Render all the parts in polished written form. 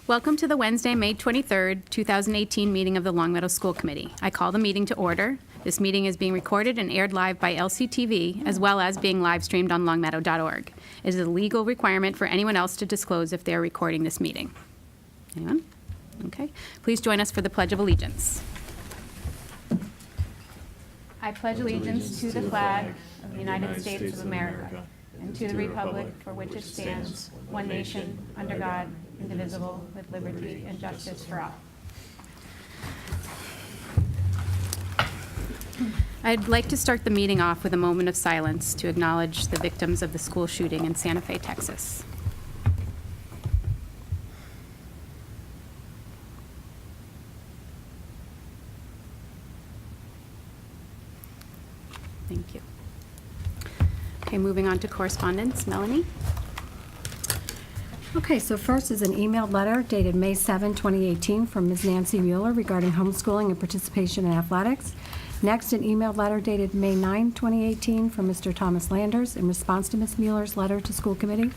Welcome to the Wednesday, May 23rd, 2018 meeting of the Long Meadow School Committee. I call the meeting to order. This meeting is being recorded and aired live by LCTV, as well as being live streamed on longmeadow.org. It is a legal requirement for anyone else to disclose if they are recording this meeting. Anyone? Okay. Please join us for the Pledge of Allegiance. I pledge allegiance to the flag of the United States of America and to the republic for which it stands, one nation, under God, indivisible, with liberty and justice for all. I'd like to start the meeting off with a moment of silence to acknowledge the victims of the school shooting in Santa Fe, Texas. Thank you. Okay, moving on to correspondence. Melanie? Okay, so first is an emailed letter dated May 7, 2018 from Ms. Nancy Mueller regarding homeschooling and participation in athletics. Next, an emailed letter dated May 9, 2018 from Mr. Thomas Landers in response to Ms. Mueller's letter to school committee.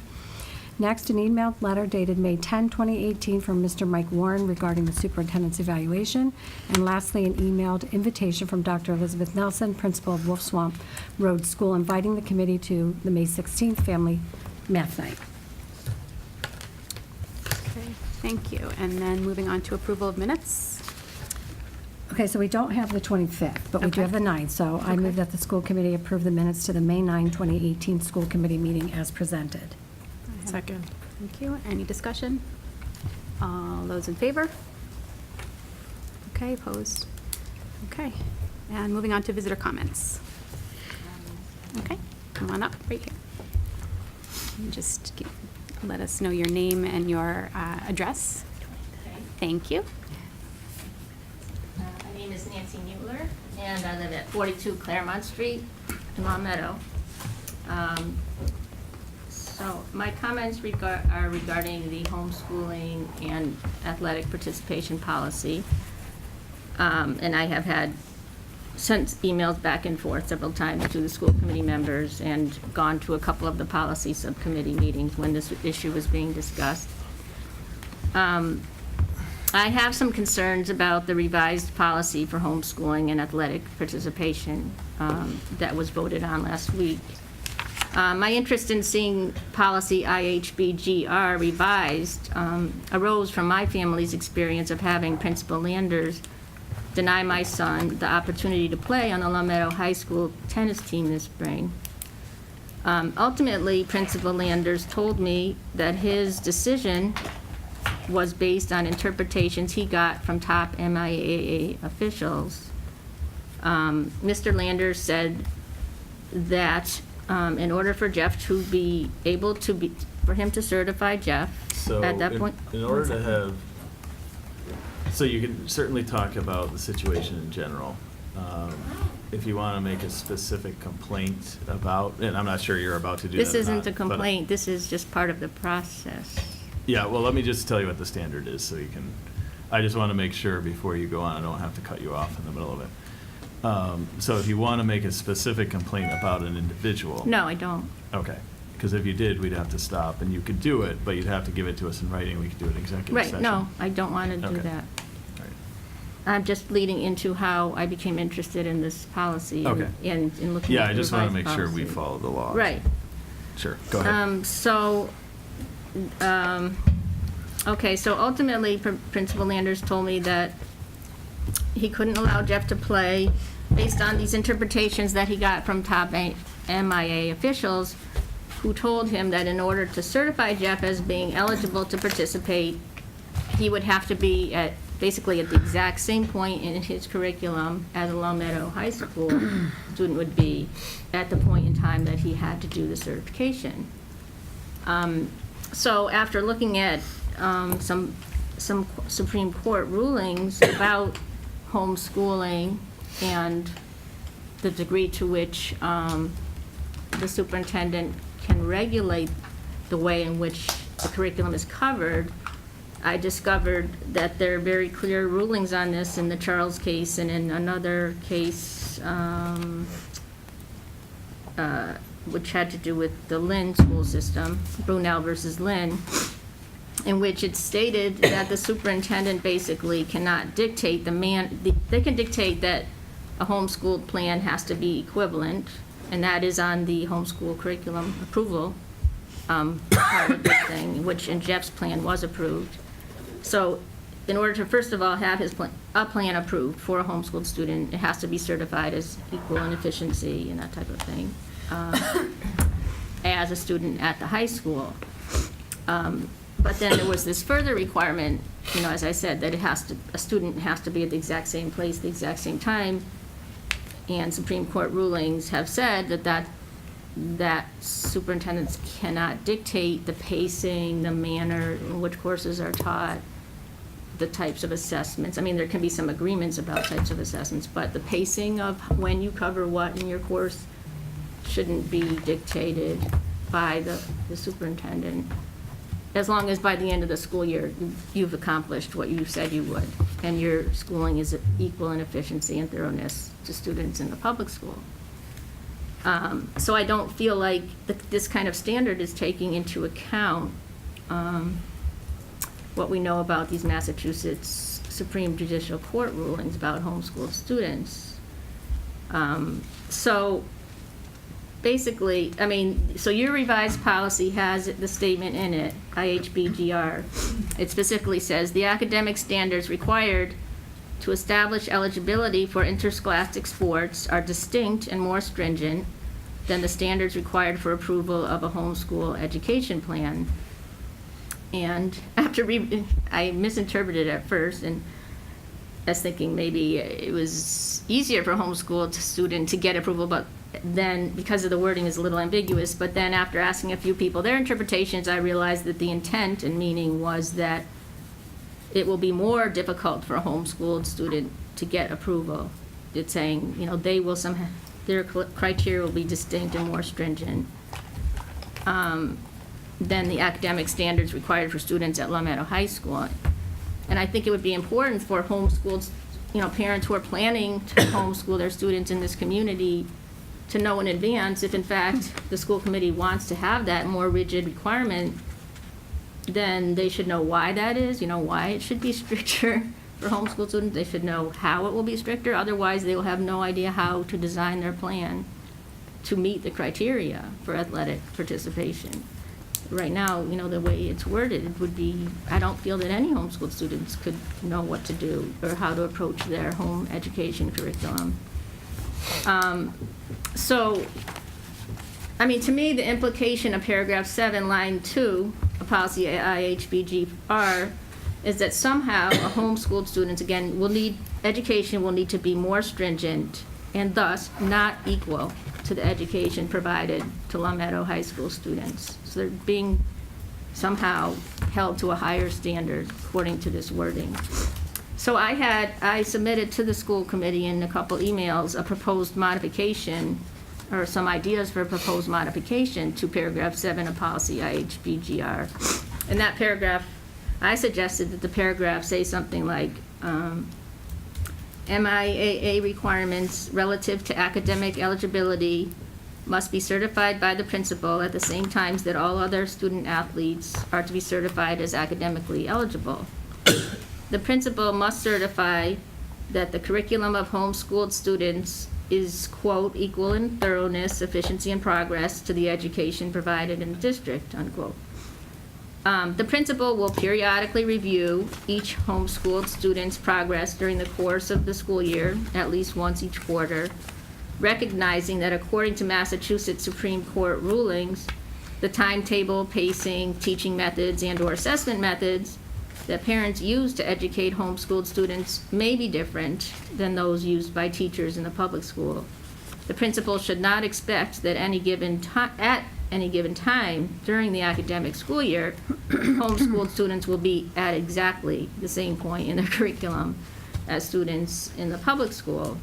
Next, an emailed letter dated May 10, 2018 from Mr. Mike Warren regarding the superintendent's evaluation. And lastly, an emailed invitation from Dr. Elizabeth Nelson, principal of Wolf Swamp Road School, inviting the committee to the May 16th family math night. Okay, thank you. And then moving on to approval of minutes. Okay, so we don't have the 25th, but we do Okay. have the 9th. So I move that the school committee approve the minutes to the May 9, 2018 school committee meeting as presented. Second. Thank you. Any discussion? All those in favor? Okay, opposed? Okay. And moving on to visitor comments. Okay, come on up right here. And just let us know your name and your address. Thank you. My name is Nancy Mueller, and I live at 42 Claremont Street in Long Meadow. So my comments are regarding the homeschooling and athletic participation policy. And I have had sent emails back and forth several times to the school committee members and gone to a couple of the policy subcommittee meetings when this issue was being discussed. I have some concerns about the revised policy for homeschooling and athletic participation that was voted on last week. My interest in seeing policy IHBGR revised arose from my family's experience of having Principal Landers deny my son the opportunity to play on the Long Meadow High School tennis team this spring. Ultimately, Principal Landers told me that his decision was based on interpretations he got from top MIAA officials. Mr. Landers said that in order for Jeff to be able to be, for him to certify Jeff at that point. In order to have, so you can certainly talk about the situation in general. If you want to make a specific complaint about, and I'm not sure you're about to do that This or isn't not, a but- complaint, this is just part of the process. Yeah, well, let me just tell you what the standard is so you can, I just want to make sure before you go on, I don't have to cut you off in the middle of it. So if you want to make a specific complaint about an individual. No, I don't. Okay, because if you did, we'd have to stop, and you could do it, but you'd have to give it to us in writing, we could do it in executive Right, session. no, I don't want to do Okay. that. All right. I'm just leading into how I became interested in this policy and Okay. in looking Yeah, at I the just want to revised make sure we policy. follow the law. Right. Sure, go ahead. Okay, so ultimately, Principal Landers told me that he couldn't allow Jeff to play based on these interpretations that he got from top MIA officials who told him that in order to certify Jeff as being eligible to participate, he would have to be at, basically at the exact same point in his curriculum as a Long Meadow High School student would be at the point in time that he had to do the certification. So after looking at some Supreme Court rulings about homeschooling and the degree to which the superintendent can regulate the way in which the curriculum is covered, I discovered that there are very clear rulings on this in the Charles case and in another case which had to do with the Lynn school system, Brunel versus Lynn. in which it's stated that the superintendent basically cannot dictate they can dictate that a homeschooled plan has to be equivalent, and that is on the homeschool curriculum approval part of the thing, which in Jeff's plan was approved. So in order to, first of all, have a plan approved for a homeschooled student, it has to be certified as equal in efficiency and that type of thing, as a student at the high school. But then there was this further requirement, as I said, that a student has to be at the exact same place, the exact same time. And Supreme Court rulings have said that superintendents cannot dictate the pacing, the manner in which courses are taught, the types of assessments. I mean, there can be some agreements about types of assessments, but the pacing of when you cover what in your course shouldn't be dictated by the superintendent, as long as by the end of the school year, you've accomplished what you said you would, and your schooling is equal in efficiency and thoroughness to students in the public school. So I don't feel like this kind of standard is taking into account what we know about these Massachusetts Supreme Judicial Court rulings about homeschooled students. So basically, so your revised policy has the statement in it, IHBGR. It specifically says, the academic standards required to establish eligibility for interscholastic sports are distinct and more stringent than the standards required for approval of a homeschool education plan. And after I misinterpreted it at first, and I was thinking maybe it was easier for a homeschooled student to get approval, but then because of the wording is a little ambiguous, but then after asking a few people their interpretations, I realized that the intent and meaning was that it will be more difficult for a homeschooled student to get approval. It's saying, they will their criteria will be distinct and more stringent than the academic standards required for students at Long Meadow High School. And I think it would be important for homeschooled, parents who are planning to homeschool their students in this community to know in advance if in fact the school committee wants to have that more rigid requirement, then they should know why that is, why it should be stricter for homeschool students. They should know how it will be stricter. Otherwise, they will have no idea how to design their plan to meet the criteria for athletic participation. Right now, the way it's worded, it would be, I don't feel that any homeschool students could know what to do or how to approach their home education curriculum. So, to me, the implication of paragraph 7, line 2 of policy IHBGR is that somehow a homeschooled student, again, education will need to be more stringent and thus not equal to the education provided to Long Meadow High School students. So they're being somehow held to a higher standard according to this wording. So I submitted to the school committee in a couple emails a proposed modification or some ideas for a proposed modification to paragraph 7 of policy IHBGR. In that paragraph, I suggested that the paragraph say something like, MIAA requirements relative to academic eligibility must be certified by the principal at the same times that all other student athletes are to be certified as academically eligible. The principal must certify that the curriculum of homeschooled students is, quote, equal in thoroughness, efficiency, and progress to the education provided in the district, unquote. The principal will periodically review each homeschooled student's progress during the course of the school year, at least once each quarter, recognizing that according to Massachusetts Supreme Court rulings, the timetable, pacing, teaching methods, and/or assessment methods that parents use to educate homeschooled students may be different than those used by teachers in the public school. The principal should not expect that at any given time during the academic school year, homeschooled students will be at exactly the same point in their curriculum as students in the public school.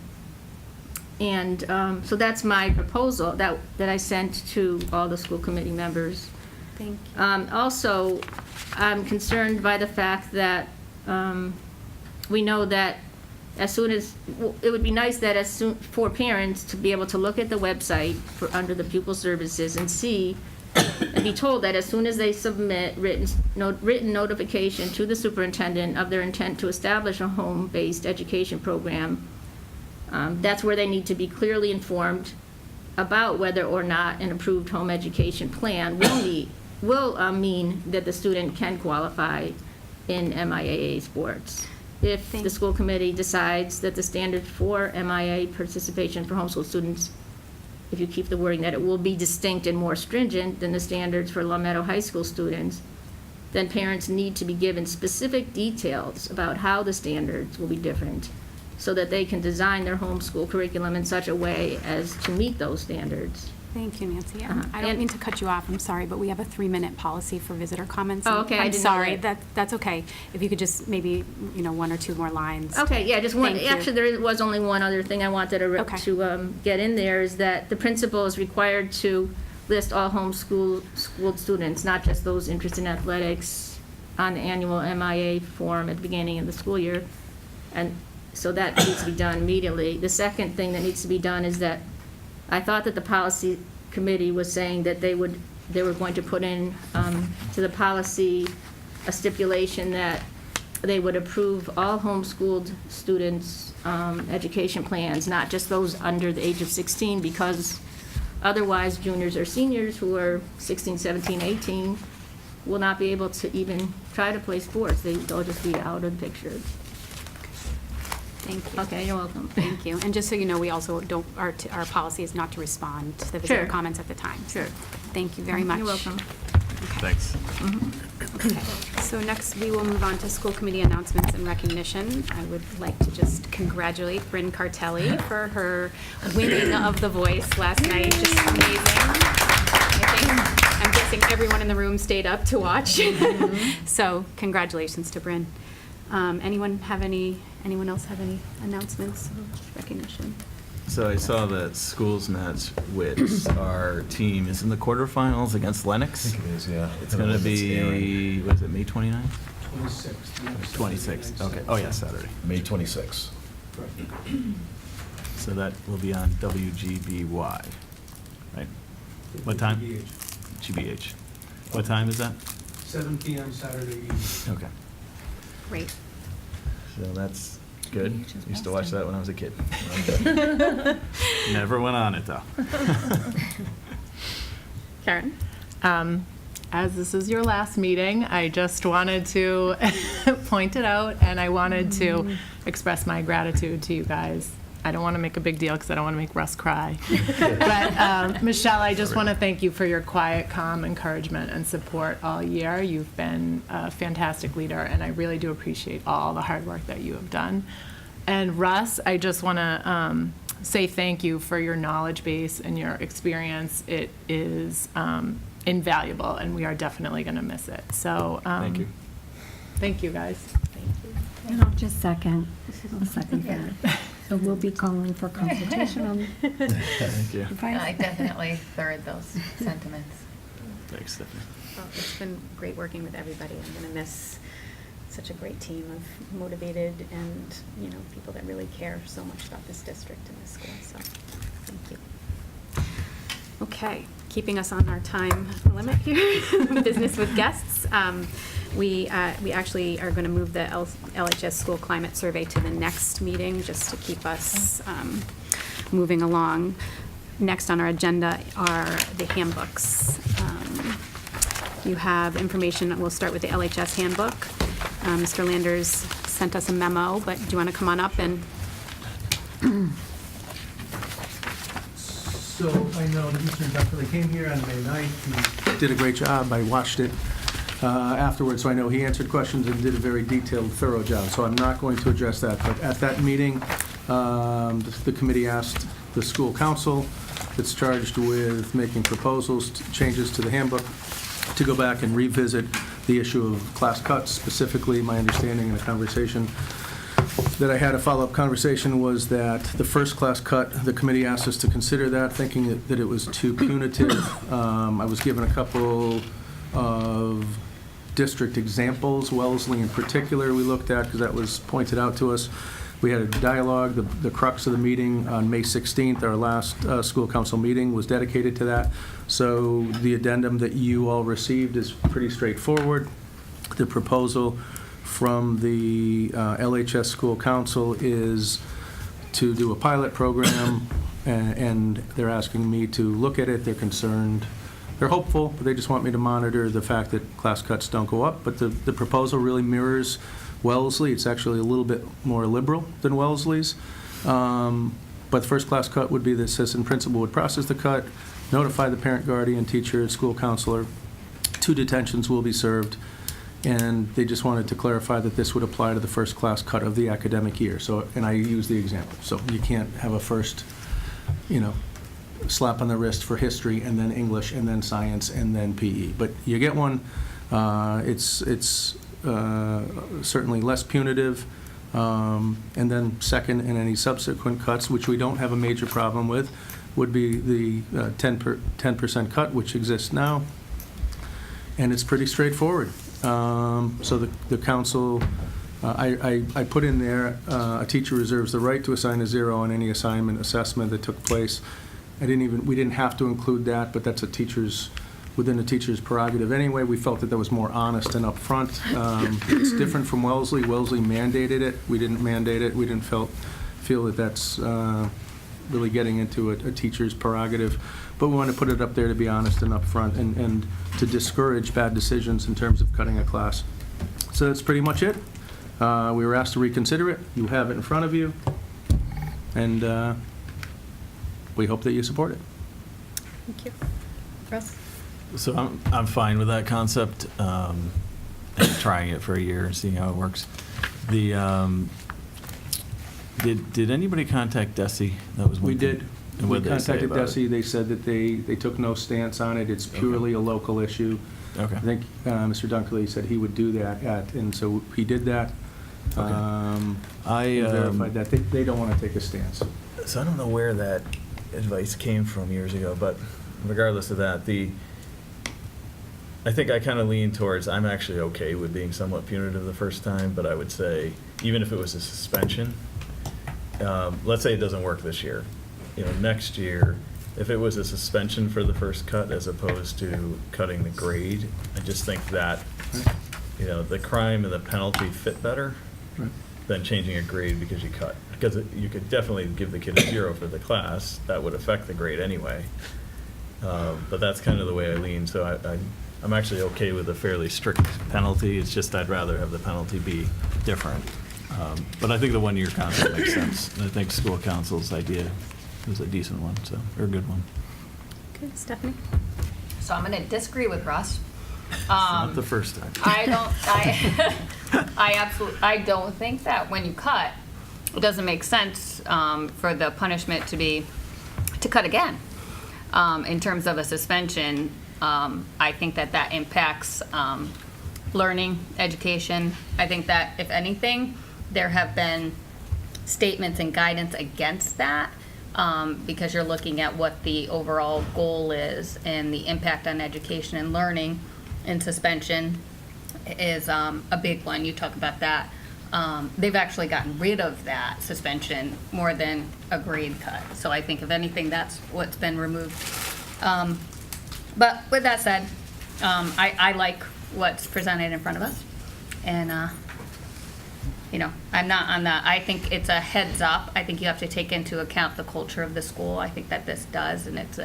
And so that's my proposal that I sent to all the school committee members. Thank you. Also, I'm concerned by the fact that we know that as soon as, it would be nice that as soon, for parents to be able to look at the website under the pupil services and see be told that as soon as they submit written notification to the superintendent of their intent to establish a home-based education program, that's where they need to be clearly informed about whether or not an approved home education plan will mean that the student can qualify in MIAA sports. If the school committee decides that the standard for MIA participation for homeschool students, if you keep the wording that it will be distinct and more stringent than the standards for Long Meadow High School students, then parents need to be given specific details about how the standards will be different so that they can design their homeschool curriculum in such a way as to meet those standards. Thank you, Nancy. Uh-huh. I don't And- mean to cut you off, I'm sorry, but we have a 3-minute policy for visitor comments. Oh, okay, I I'm didn't know sorry, that. that's okay. If you could just maybe, 1 or 2 more lines. Okay, yeah, just one, Thank you. actually, there was only one other thing I wanted to get in there, is that the principal is required to list all homeschooled students, not just those interested in athletics, on the annual MIA form at the beginning of the school year. And so that needs to be done immediately. The second thing that needs to be done is that I thought that the policy committee was saying that they were going to put in to the policy a stipulation that they would approve all homeschooled students' education plans, not just those under the age of 16, because otherwise juniors or seniors who are 16, 17, 18 will not be able to even try to play sports. They'll just be out of the picture. Thank you. Okay, you're welcome. Thank you. And just so you know, we also don't, our policy is not to respond to the visitor Sure. comments at the time. So Sure. Thank you very much. You're welcome. Thanks. So next, we will move on to school committee announcements and recognition. I would like to just congratulate Bryn Cartelli for her winning of The Voice last night. Just amazing. I'm guessing everyone in the room stayed up to watch. So congratulations to Bryn. Anyone else have any announcements of recognition? So I saw that schools met Wits. Our team is in the quarterfinals against Lennox. I think it is, yeah. It's going to be, what is it, May 29th? 26th. 26th, okay. Oh, yeah, Saturday. May 26th. So that will be on WGBY, right? What time? GBH. What time is that? 7 p.m. Saturday evening. Okay. Great. So that's good. Used to watch that when I was a kid. Never went on it, though. Karen? As this is your last meeting, I just wanted to point it out, and I wanted to express my gratitude to you guys. I don't want to make a big deal because I don't want to make Russ cry. But Michelle, I just want to thank you for your quiet, calm encouragement and support all year. You've been a fantastic leader, and I really do appreciate all the hard work that you have done. And Russ, I just want to say thank you for your knowledge base and your experience. It is invaluable, and we are definitely going to miss it. So Thank you. Thank you, guys. And I'll just second that. So we'll be calling for consultation on Thank you. advice. I definitely third those sentiments. Thanks, Stephanie. Well, it's been great working with everybody. I'm going to miss such a great team of motivated and, people that really care so much about this district and this school. So, thank you. Okay, keeping us on our time limit here, business with guests. We actually are going to move the LHS School Climate Survey to the next meeting, just to keep us moving along. Next on our agenda are the handbooks. You have information, we'll start with the Lhs Handbook. Mr. Landers sent us a memo, but do you want to come on up and? So I know that Mr. Duffley came here on May 9th. He did a great job. I watched it afterwards, so I know he answered questions and did a very detailed, thorough job. So I'm not going to address that. But at that meeting, the committee asked the school council that's charged with making proposals, changes to the handbook, to go back and revisit the issue of class cuts. Specifically, my understanding in a conversation that I had, a follow-up conversation, was that the first class cut, the committee asked us to consider that, thinking that it was too punitive. I was given a couple of district examples, Wellesley in particular we looked at, because that was pointed out to us. We had a dialogue. The crux of the meeting on May 16th, our last school council meeting, was dedicated to that. So the addendum that you all received is pretty straightforward. The proposal from the LHS School Council is to do a pilot program, and they're asking me to look at it. They're concerned. They're hopeful, but they just want me to monitor the fact that class cuts don't go up. But the proposal really mirrors Wellesley. It's actually a little bit more liberal than Wellesley's. But the first class cut would be the assistant principal would process the cut, notify the parent, guardian, teacher, school counselor. 2 detentions will be served. And they just wanted to clarify that this would apply to the first class cut of the academic year. So, and I use the example. So you can't have a first, slap on the wrist for history and then English and then science and then PE. But you get one. It's certainly less punitive. And then second, and any subsequent cuts, which we don't have a major problem with, would be the 10% cut, which exists now. And it's pretty straightforward. So the council, I put in there, a teacher reserves the right to assign a 0 on any assignment assessment that took place. We didn't have to include that, but that's within a teacher's prerogative anyway. We felt that was more honest and upfront. It's different from Wellesley. Wellesley mandated it. We didn't mandate it. We didn't feel that that's really getting into a teacher's prerogative. But we want to put it up there to be honest and upfront and to discourage bad decisions in terms of cutting a class. So that's pretty much it. We were asked to reconsider it. You have it in front of you. And we hope that you support it. Thank you. Russ? So I'm fine with that concept, and trying it for a year and seeing how it works. Did anybody contact DESE? That was one We thing. did. And We what did they say contacted about DESE. They said that they took no stance on it. It's purely a local issue. Okay. I think Mr. Dunkley said he would do that, and so he did that. Okay. And verified that. They don't want to take a stance. So I don't know where that advice came from years ago, but regardless of that, I think I kind of lean towards, I'm actually okay with being somewhat punitive the first time, but I would say, even if it was a suspension, let's say it doesn't work this year. Next year, if it was a suspension for the first cut as opposed to cutting the grade, I just think that, the crime and the penalty fit better than changing a grade because you cut. Because you could definitely give the kid a 0 for the class. That would affect the grade anyway. But that's kind of the way I lean. So I'm actually okay with a fairly strict penalty. It's just I'd rather have the penalty be different. But I think the 1-year concept makes sense. And I think school council's idea is a decent one, or a good one. Okay, Stephanie? So I'm going to disagree with Russ. Not the first time. I don't think that when you cut, it doesn't make sense for the punishment to cut again. In terms of a suspension, I think that impacts learning, education. I think that, if anything, there have been statements and guidance against that because you're looking at what the overall goal is and the impact on education and learning, and suspension is a big one. You talk about that. They've actually gotten rid of that suspension more than a grade cut. So I think, if anything, that's what's been removed. But with that said, I like what's presented in front of us. And, I'm not on that. I think it's a heads up. I think you have to take into account the culture of the school. I think that this does, and it's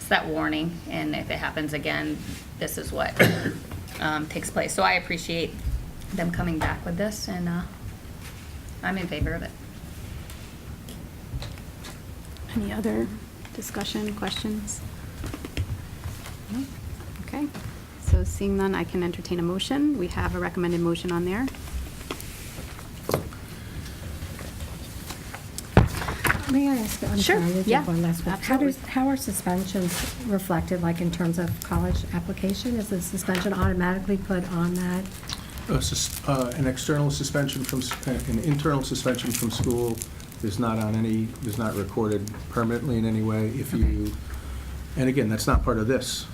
that warning. And if it happens again, this is what takes place. So I appreciate them coming back with this, and I'm in favor of it. Any other discussion, questions? No? Okay. So seeing none, I can entertain a motion. We have a recommended motion on there. May I ask, I'm Sure, sorry, I did yeah, one last one. absolutely. How are suspensions reflected, like in terms of college application? Is the suspension automatically put on that? An external suspension an internal suspension from school is not recorded permanently in any way. And again, that's not part of this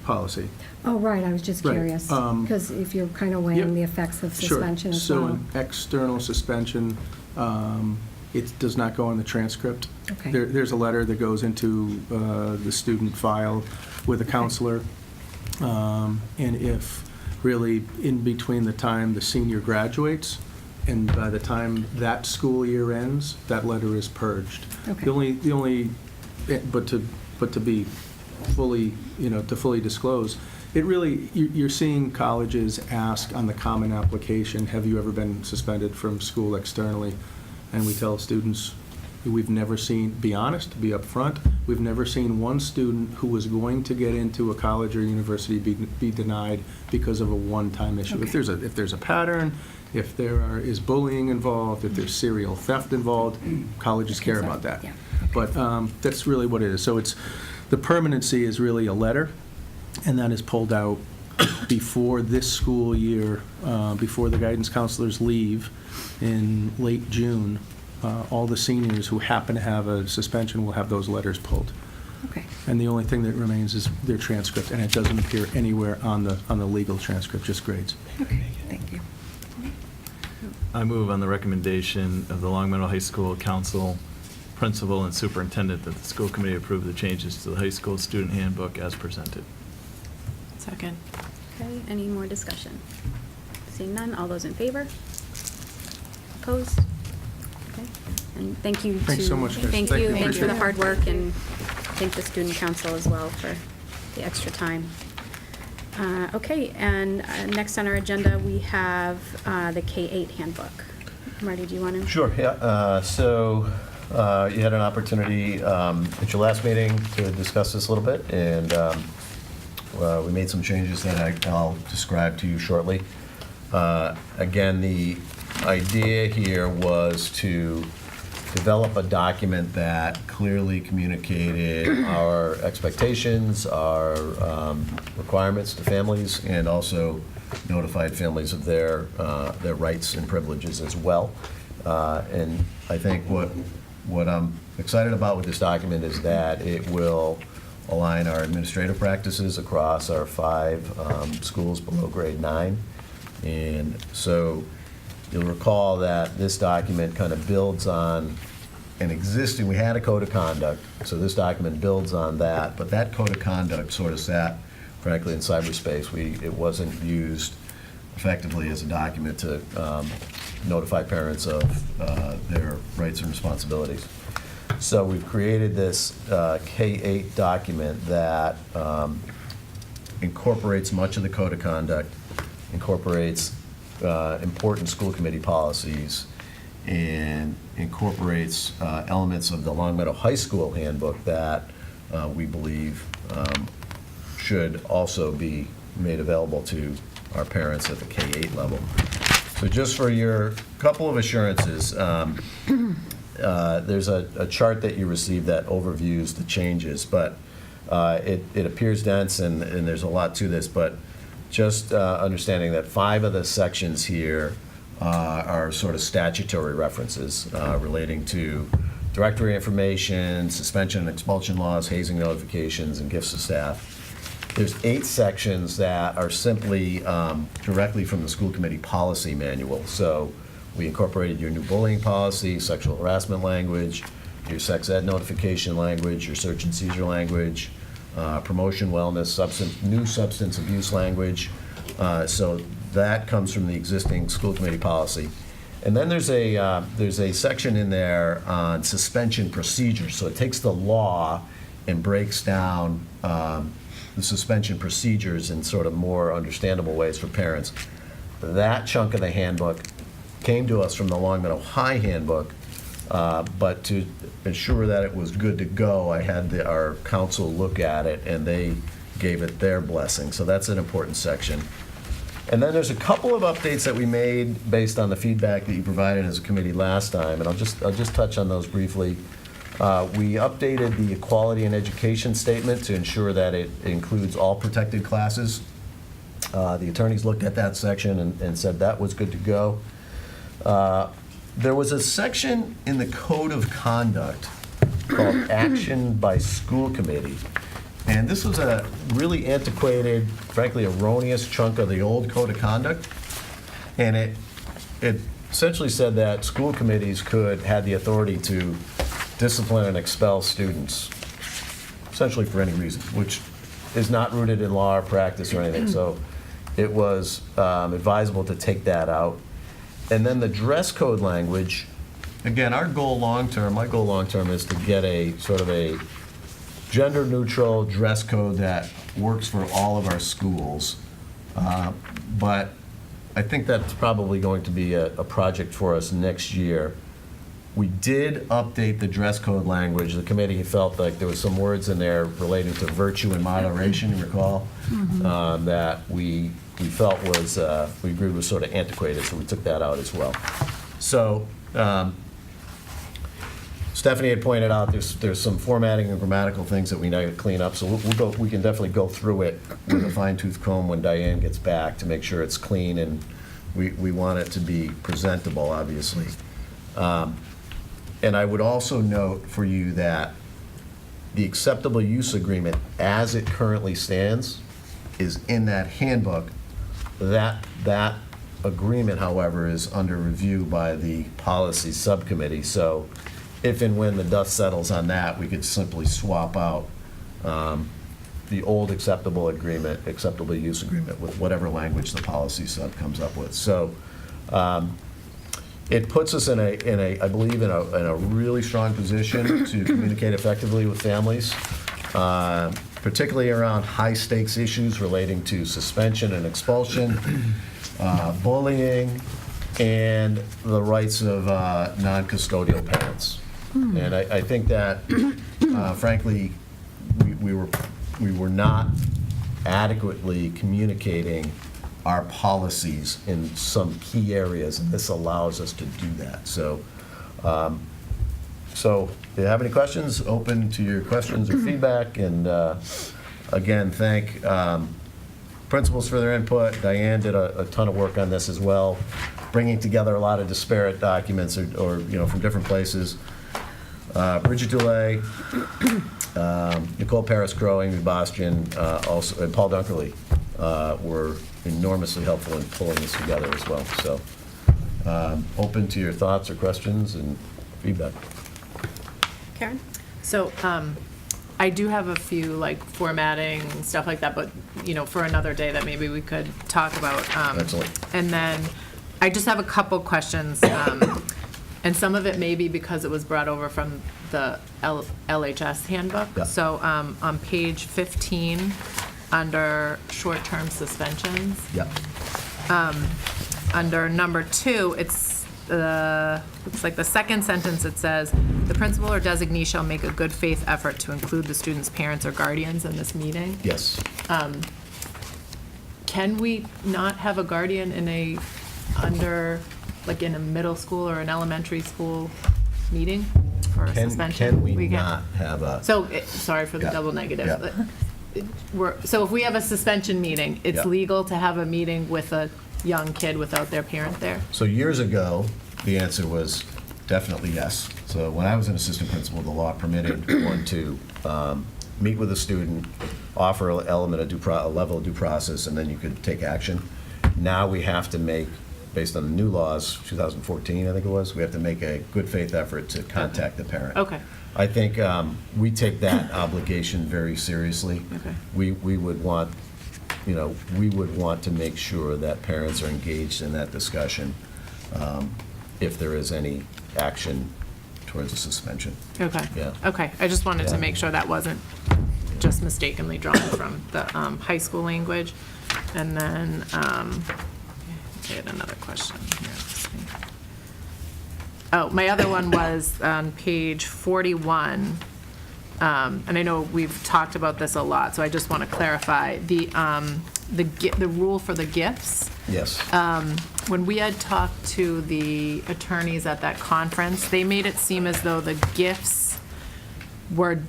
policy. Oh, right, I was just Right, curious, because if you're kind of Yep. weighing the effects of Sure. suspension as So well. an external suspension, it does not go in the transcript. Okay. There's a letter that goes into the student file with a counselor, and if really in between the time the senior graduates and by the time that school year ends, that letter is purged. Okay. The only, but to be fully, to fully disclose, it really, you're seeing colleges ask on the common application, have you ever been suspended from school externally? And we tell students, we've never seen, be honest, be upfront, we've never seen one student who was going to get into a college or university be denied because of a one-time issue. Okay. If there's a pattern, if there is bullying involved, if there's serial theft involved, colleges care about that. Yeah. But that's really what it is. So the permanency is really a letter, and that is pulled out before this school year, before the guidance counselors leave in late June. All the seniors who happen to have a suspension will have those letters pulled. Okay. And the only thing that remains is their transcript, and it doesn't appear anywhere on the legal transcript, just grades. Okay, thank you. I move on the recommendation of the Long Meadow High School Council, Principal, and Superintendent that the school committee approve the changes to the high school student handbook as presented. Second. Okay, any more discussion? Seeing none, all those in favor? Opposed? Okay, and thank you to... Thanks so much, guys. Thank Thank you, you. thanks for the Appreciate hard work, and thank the student council as well for the extra time. Okay, and next on our agenda, we have the K-8 Handbook. Marty, do you want to? Sure, yeah. So you had an opportunity at your last meeting to discuss this a little bit, and we made some changes that I'll describe to you shortly. Again, the idea here was to develop a document that clearly communicated our expectations, our requirements to families, and also notified families of their rights and privileges as well. And I think what I'm excited about with this document is that it will align our administrative practices across our 5 schools below grade 9. And so you'll recall that this document kind of builds on an existing, we had a code of conduct, so this document builds on that, but that code of conduct sort of sat, frankly, in cyberspace. It wasn't used effectively as a document to notify parents of their rights and responsibilities. So we've created this K-8 document that incorporates much of the code of conduct, incorporates important school committee policies, and incorporates elements of the Long Meadow High School handbook that we believe should also be made available to our parents at the K-8 level. So just for your couple of assurances, there's a chart that you received that overviews the changes, but it appears dense and there's a lot to this, but just understanding that 5 of the sections here are sort of statutory references relating to directory information, suspension and expulsion laws, hazing notifications, and gifts to staff. There's 8 sections that are simply directly from the school committee policy manual. So we incorporated your new bullying policy, sexual harassment language, your sex ed notification language, your search and seizure language, promotion, wellness, new substance abuse language. So that comes from the existing school committee policy. And then there's a section in there on suspension procedures. So it takes the law and breaks down the suspension procedures in sort of more understandable ways for parents. That chunk of the handbook came to us from the Long Meadow High Handbook, but to ensure that it was good to go, I had our council look at it, and they gave it their blessing. So that's an important section. And then there's a couple of updates that we made based on the feedback that you provided as a committee last time, and I'll just touch on those briefly. We updated the equality in education statement to ensure that it includes all protected classes. The attorneys looked at that section and said that was good to go. There was a section in the code of conduct called action by school committee. And this was a really antiquated, frankly erroneous chunk of the old Code of Conduct. And it essentially said that school committees had the authority to discipline and expel students, essentially for any reason, which is not rooted in law or practice or anything. So it was advisable to take that out. And then the dress code language, again, my goal long-term is to get a sort of a gender-neutral dress code that works for all of our schools. But I think that's probably going to be a project for us next year. We did update the dress code language. The committee felt like there was some words in there relating to virtue and moderation, you recall, that we felt was, we agreed was sort of antiquated, so we took that out as well. So Stephanie had pointed out there's some formatting and grammatical things that we need to clean up, so we can definitely go through it with a fine-tooth comb when Diane gets back to make sure it's clean, and we want it to be presentable, obviously. And I would also note for you that the acceptable use agreement, as it currently stands, is in that handbook. That agreement, however, is under review by the policy subcommittee. So if and when the dust settles on that, we could simply swap out the old acceptable use agreement with whatever language the policy sub comes up with. So it puts us in a I believe in a really strong position to communicate effectively with families, particularly around high stakes issues relating to suspension and expulsion, bullying, and the rights of non-custodial parents. And I think that, frankly, we were not adequately communicating our policies in some key areas, and this allows us to do that. So, if you have any questions, open to your questions or feedback, and again, thank principals for their input. Diane did a ton of work on this as well, bringing together a lot of disparate documents or from different places. Bridget Dulay, Nicole Paris-Crow, Amy Bastian, also, and Paul Dunkerley were enormously helpful in pulling this together as well. So, open to your thoughts or questions and feedback. Karen? So I do have a few like formatting, stuff like that, but for another day that maybe we could talk about. Excellent. And then I just have a couple questions, and some of it may be because it was brought over from the LHS Handbook. Yeah. So on page 15, under short-term suspensions, Yep. under number 2, it's looks like the second sentence. It says, "The principal or designee shall make a good faith effort to include the student's parents or guardians in this meeting." Yes. Can we not have a guardian in a middle school or an elementary school meeting for a suspension? Can we can. not have a? So, sorry for the Yeah. double negative. Yeah. So if we have a suspension meeting, it's Yeah. legal to have a meeting with a young kid without their parent there? So years ago, the answer was definitely yes. So when I was an assistant principal, the law permitted one to meet with a student, offer an element of a level of due process, and then you could take action. Now we have to make, based on the new laws, 2014 I think it was, we have to make a good faith effort to contact the parent. Okay. I think we take that obligation very seriously. Okay. We would want, we would want to make sure that parents are engaged in that discussion if there is any action towards a suspension. Okay. Yeah. Okay, I just wanted Yeah. to make sure that wasn't just mistakenly drawn from the high school language. And then, I had another question here. Let's see. Oh, my other one was on page 41. And I know we've talked about this a lot, so I just want to clarify. The rule for the gifts. Yes. When we had talked to the attorneys at that conference, they made it seem as though the gifts were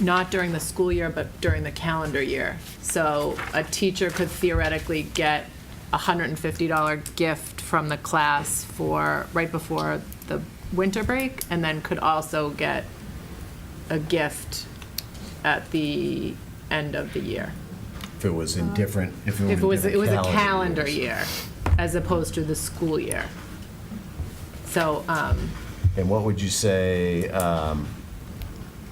not during the school year, but during the calendar year. So a teacher could theoretically get a $150 gift from the class for right before the winter break, and then could also get a gift at the end of the year. If it was in different, if it were in If it was different a calendar years. year, as opposed to the school year. So, And what would you say,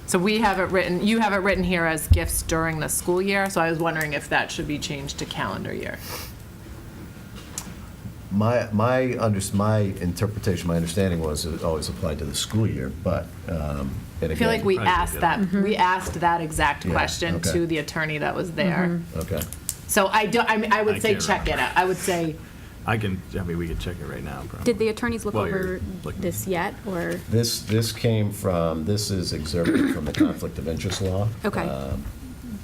so we have it written, you have it written here as gifts during the school year, so I was wondering if that should be changed to calendar year. my interpretation, my understanding was it always applied to the school year, but, and I feel like again- we asked that, we asked that exact Yeah, question okay. to the attorney that was there. Okay. So I don't, I mean, I would I say can't check it out. I would say, I mean, we could check it right now, probably. Did the attorneys look While you're over looking. this yet, or? This came from, this is excerpted from the conflict of interest law. Okay.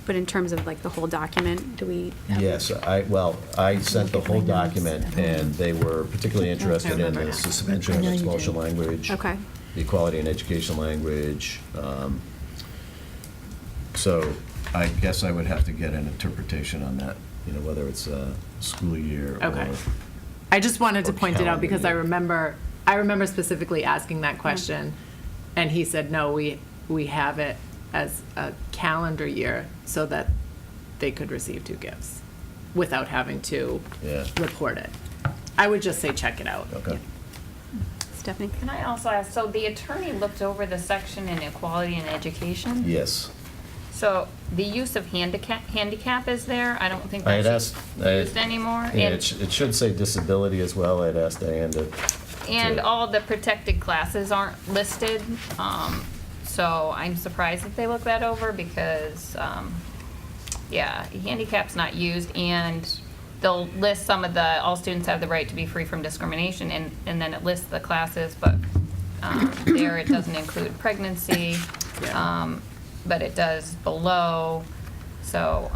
But in terms of like the whole document, do we? Yes, I sent the whole document, and they were particularly interested in remember the now. suspension and expulsion language. Okay. The equality in education language. So I guess I would have to get an interpretation on that, whether it's a school year or. okay. I just wanted to Or point it out because I calendar remember specifically asking that question, and he said, no, we have it as a calendar year so that they could receive 2 gifts without having to Yeah. report it. I would just say check it out. Okay. Stephanie? Can I also ask, so the attorney looked over the section in equality and education? Yes. So the use of handicap is there? I don't think I had that's asked. used anymore? Yeah, And- it should say disability as well. I'd asked Diane to. And all the protected classes aren't listed, so I'm surprised that they look that over because, handicap's not used, and they'll list some of the, all students have the right to be free from discrimination, and then it lists the classes, but there it doesn't include pregnancy, but it does below, so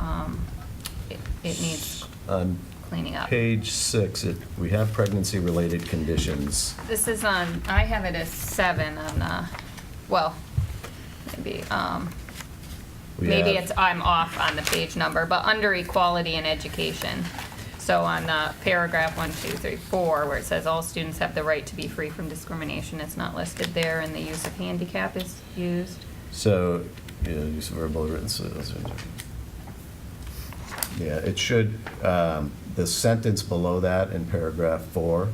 it needs On cleaning up. page 6, we have pregnancy-related conditions. This is on, I have it as 7 on, maybe, We maybe have- it's, I'm off on the page number, but under equality in education. So on paragraph 1, 2, 3, 4, where it says all students have the right to be free from discrimination, it's not listed there, and the use of handicap is used. So, use of verbal written. Yeah, it should, the sentence below that in paragraph 4,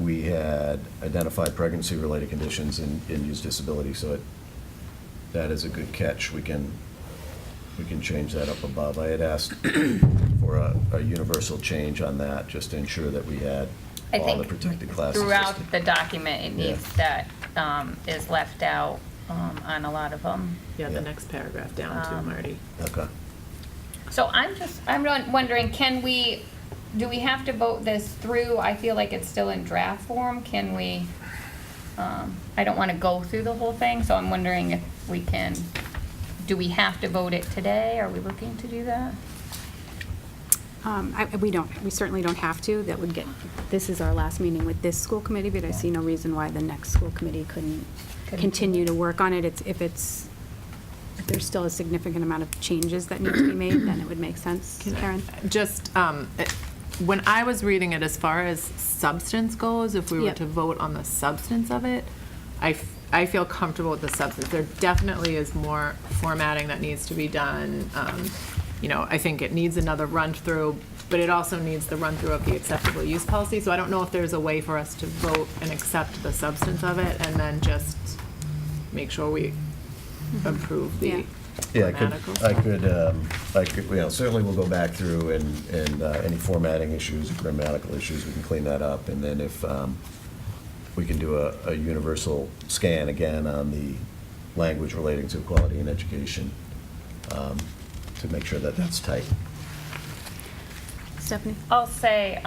we had identified pregnancy-related conditions and used disability, so that is a good catch. We can change that up above. I had asked for a universal change on that, just to ensure that we had I all the think protected classes. throughout listed. the document, it Yeah. needs that, is left out on a lot of them. Yeah, Yeah. the next paragraph down too, Marty. Okay. So I'm wondering, do we have to vote this through? I feel like it's still in draft form. Can we, I don't want to go through the whole thing, so I'm wondering if we can, do we have to vote it today? Are we looking to do that? We certainly don't have to. That would this is our last meeting with this school committee, but I see no reason why the next school committee couldn't continue to work on it. If there's still a significant amount of changes that need to be made, then it would make sense. Karen? Just, when I was reading it, as far as substance goes, if we were Yep. to vote on the substance of it, I feel comfortable with the substance. There definitely is more formatting that needs to be done. I think it needs another run-through, but it also needs the run-through of the acceptable use policy. So I don't know if there's a way for us to vote and accept the substance of it and then just make sure we approve the Yeah. Yeah, grammatical I stuff. could, certainly we'll go back through and any formatting issues, grammatical issues, we can clean that up. And then if we can do a universal scan again on the language relating to equality in education to make sure that that's tight. Stephanie? I'll say,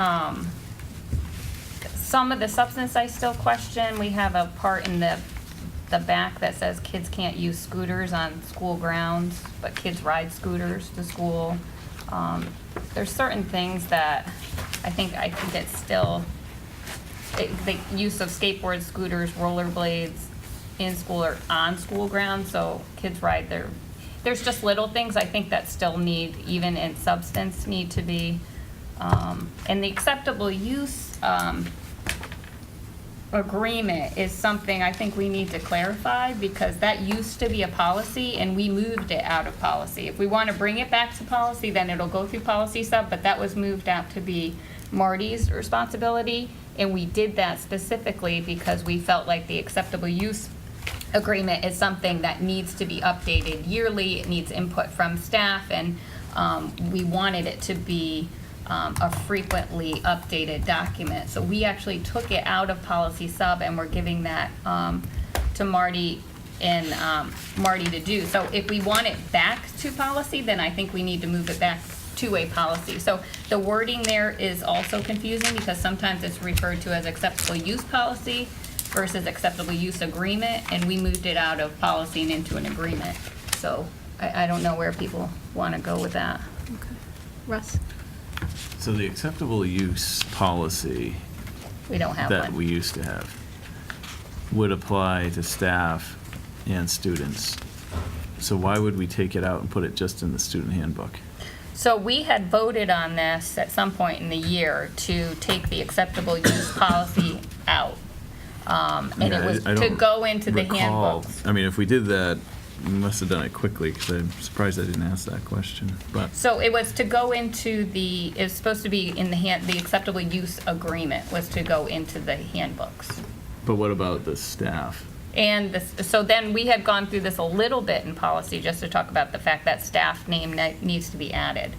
some of the substance I still question. We have a part in the back that says kids can't use scooters on school grounds, but kids ride scooters to school. There's certain things that I think it's still, the use of skateboards, scooters, rollerblades in school or on school grounds, so kids ride there's just little things I think that still need, even in substance, need to be, and the acceptable use, agreement is something I think we need to clarify, because that used to be a policy and we moved it out of policy. If we want to bring it back to policy, then it'll go through policy sub, but that was moved out to be Marty's responsibility. And we did that specifically because we felt like the acceptable use agreement is something that needs to be updated yearly. It needs input from staff, and we wanted it to be a frequently updated document. So we actually took it out of policy sub, and we're giving that to Marty and Marty to do. So if we want it back to policy, then I think we need to move it back to a policy. So the wording there is also confusing, because sometimes it's referred to as acceptable use policy versus acceptable use agreement, and we moved it out of policy and into an agreement. So I don't know where people want to go with that. Russ? So the acceptable use policy We don't have that one. we used to have would apply to staff and students. So why would we take it out and put it just in the student handbook? So we had voted on this at some point in the year to take the acceptable use policy out. And it Yeah, was I to don't go into the recall. handbooks. I mean, if we did that, we must have done it quickly, because I'm surprised I didn't ask that question, but. So it was to go into the, it's supposed to be in the acceptable use agreement was to go into the handbooks. But what about the staff? And so then we had gone through this a little bit in policy, just to talk about the fact that staff name needs to be added.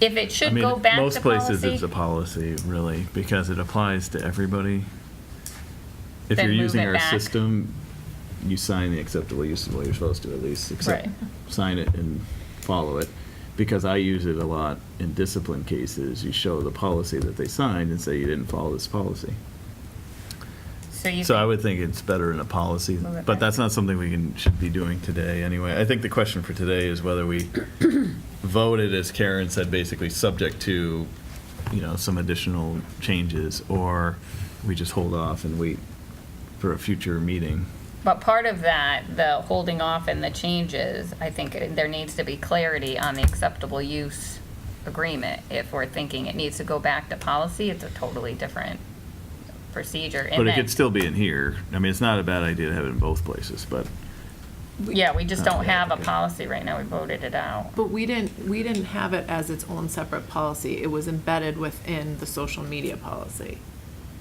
If it I should mean, go back to most places it's policy, a policy, really, because it applies to everybody. If Then you're move using it our back. system, you sign the acceptable use, well, you're supposed to at least, accept, Right. sign it and follow it. Because I use it a lot in discipline cases, you show the policy that they signed and say you didn't follow this policy. so you So I think- would think it's better in a policy, Move it but back. that's not something should be doing today anyway. I think the question for today is whether we voted, as Karen said, basically subject to, some additional changes, or we just hold off and wait for a future meeting. But part of that, the holding off and the changes, I think there needs to be clarity on the acceptable use agreement. If we're thinking it needs to go back to policy, it's a totally different procedure. And But it then- could still be in here. I mean, it's not a bad idea to have it in both places, but. Yeah, we just don't have a Okay. policy right now. We voted it out. But we didn't have it as its own separate policy. It was embedded within the social media policy.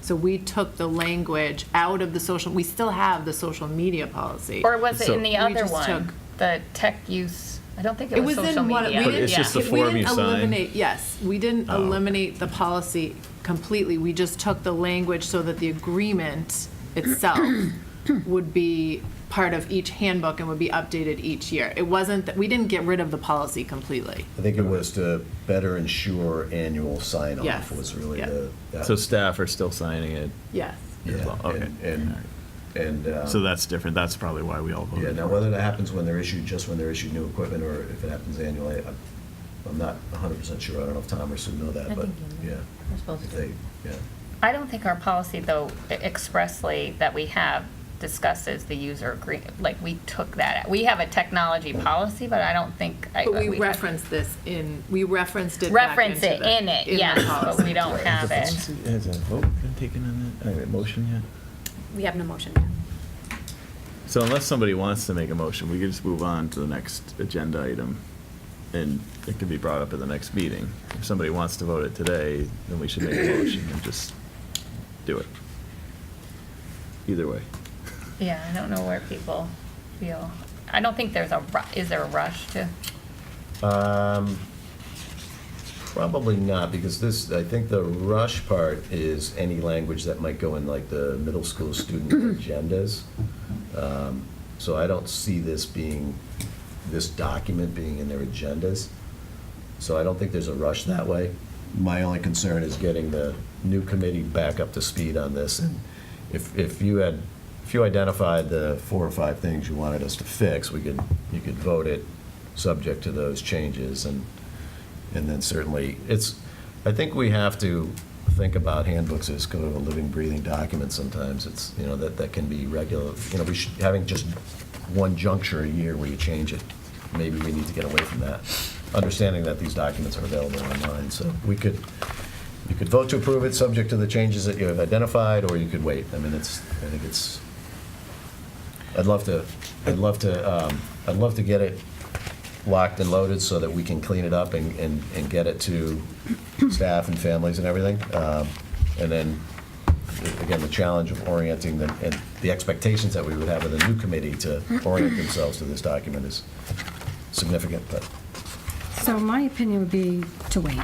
So we took the language out of we still have the social media policy. Or was it So- in the We other just one? took- The tech use, I don't think It it was was social in one, we media. But didn't. it's just the we form you didn't sign? eliminate- Yes, we didn't Oh. eliminate the policy completely. We just took the language so that the agreement itself would be part of each handbook and would be updated each year. It wasn't, that we didn't get rid of the policy completely. I think it was to better ensure annual sign-off Yes. was really Yeah. the. So staff are still signing it. Yes. Yeah, as well. Okay. and. So that's different. That's probably why we all voted. Yeah, now for it. whether that happens when they're issued, just when they're issued new equipment, or if it happens annually, I'm not 100% sure. I don't know if Tom or Sue know that, but, yeah. We're supposed to. They, yeah. I don't think our policy, though, expressly that we have discusses the user agreement. Like, we took that out. We have a technology policy, but I don't think. But we had- referenced we referenced it back Reference into it the- in it, the yes, but policy. we don't have it. Has a vote been taken on that? All right, motion yet? We have no motion yet. So unless somebody wants to make a motion, we can just move on to the next agenda item, and it can be brought up at the next meeting. If somebody wants to vote it today, then we should make a motion and just do it. Either way. Yeah, I don't know where people feel. I don't think there's is there a rush to? Probably not, because this, I think the rush part is any language that might go in like the middle school student agendas. So I don't see this document being in their agendas. So I don't think there's a rush that way. My only concern is getting the new committee back up to speed on this. And if you identified the 4 or 5 things you wanted us to fix, you could vote it subject to those changes. And then certainly, I think we have to think about handbooks as kind of a living, breathing document sometimes. It's, that can be regular, having just one juncture a year where you change it. Maybe we need to get away from that. Understanding that these documents are available online, so we could, You could vote to approve it, subject to the changes that you have identified, or you could wait. I mean, I'd love to get it locked and loaded so that we can clean it up and get it to staff and families and everything. And then, again, the challenge of orienting them and the expectations that we would have of the new committee to orient themselves to this document is significant, but. So my opinion would be to wait.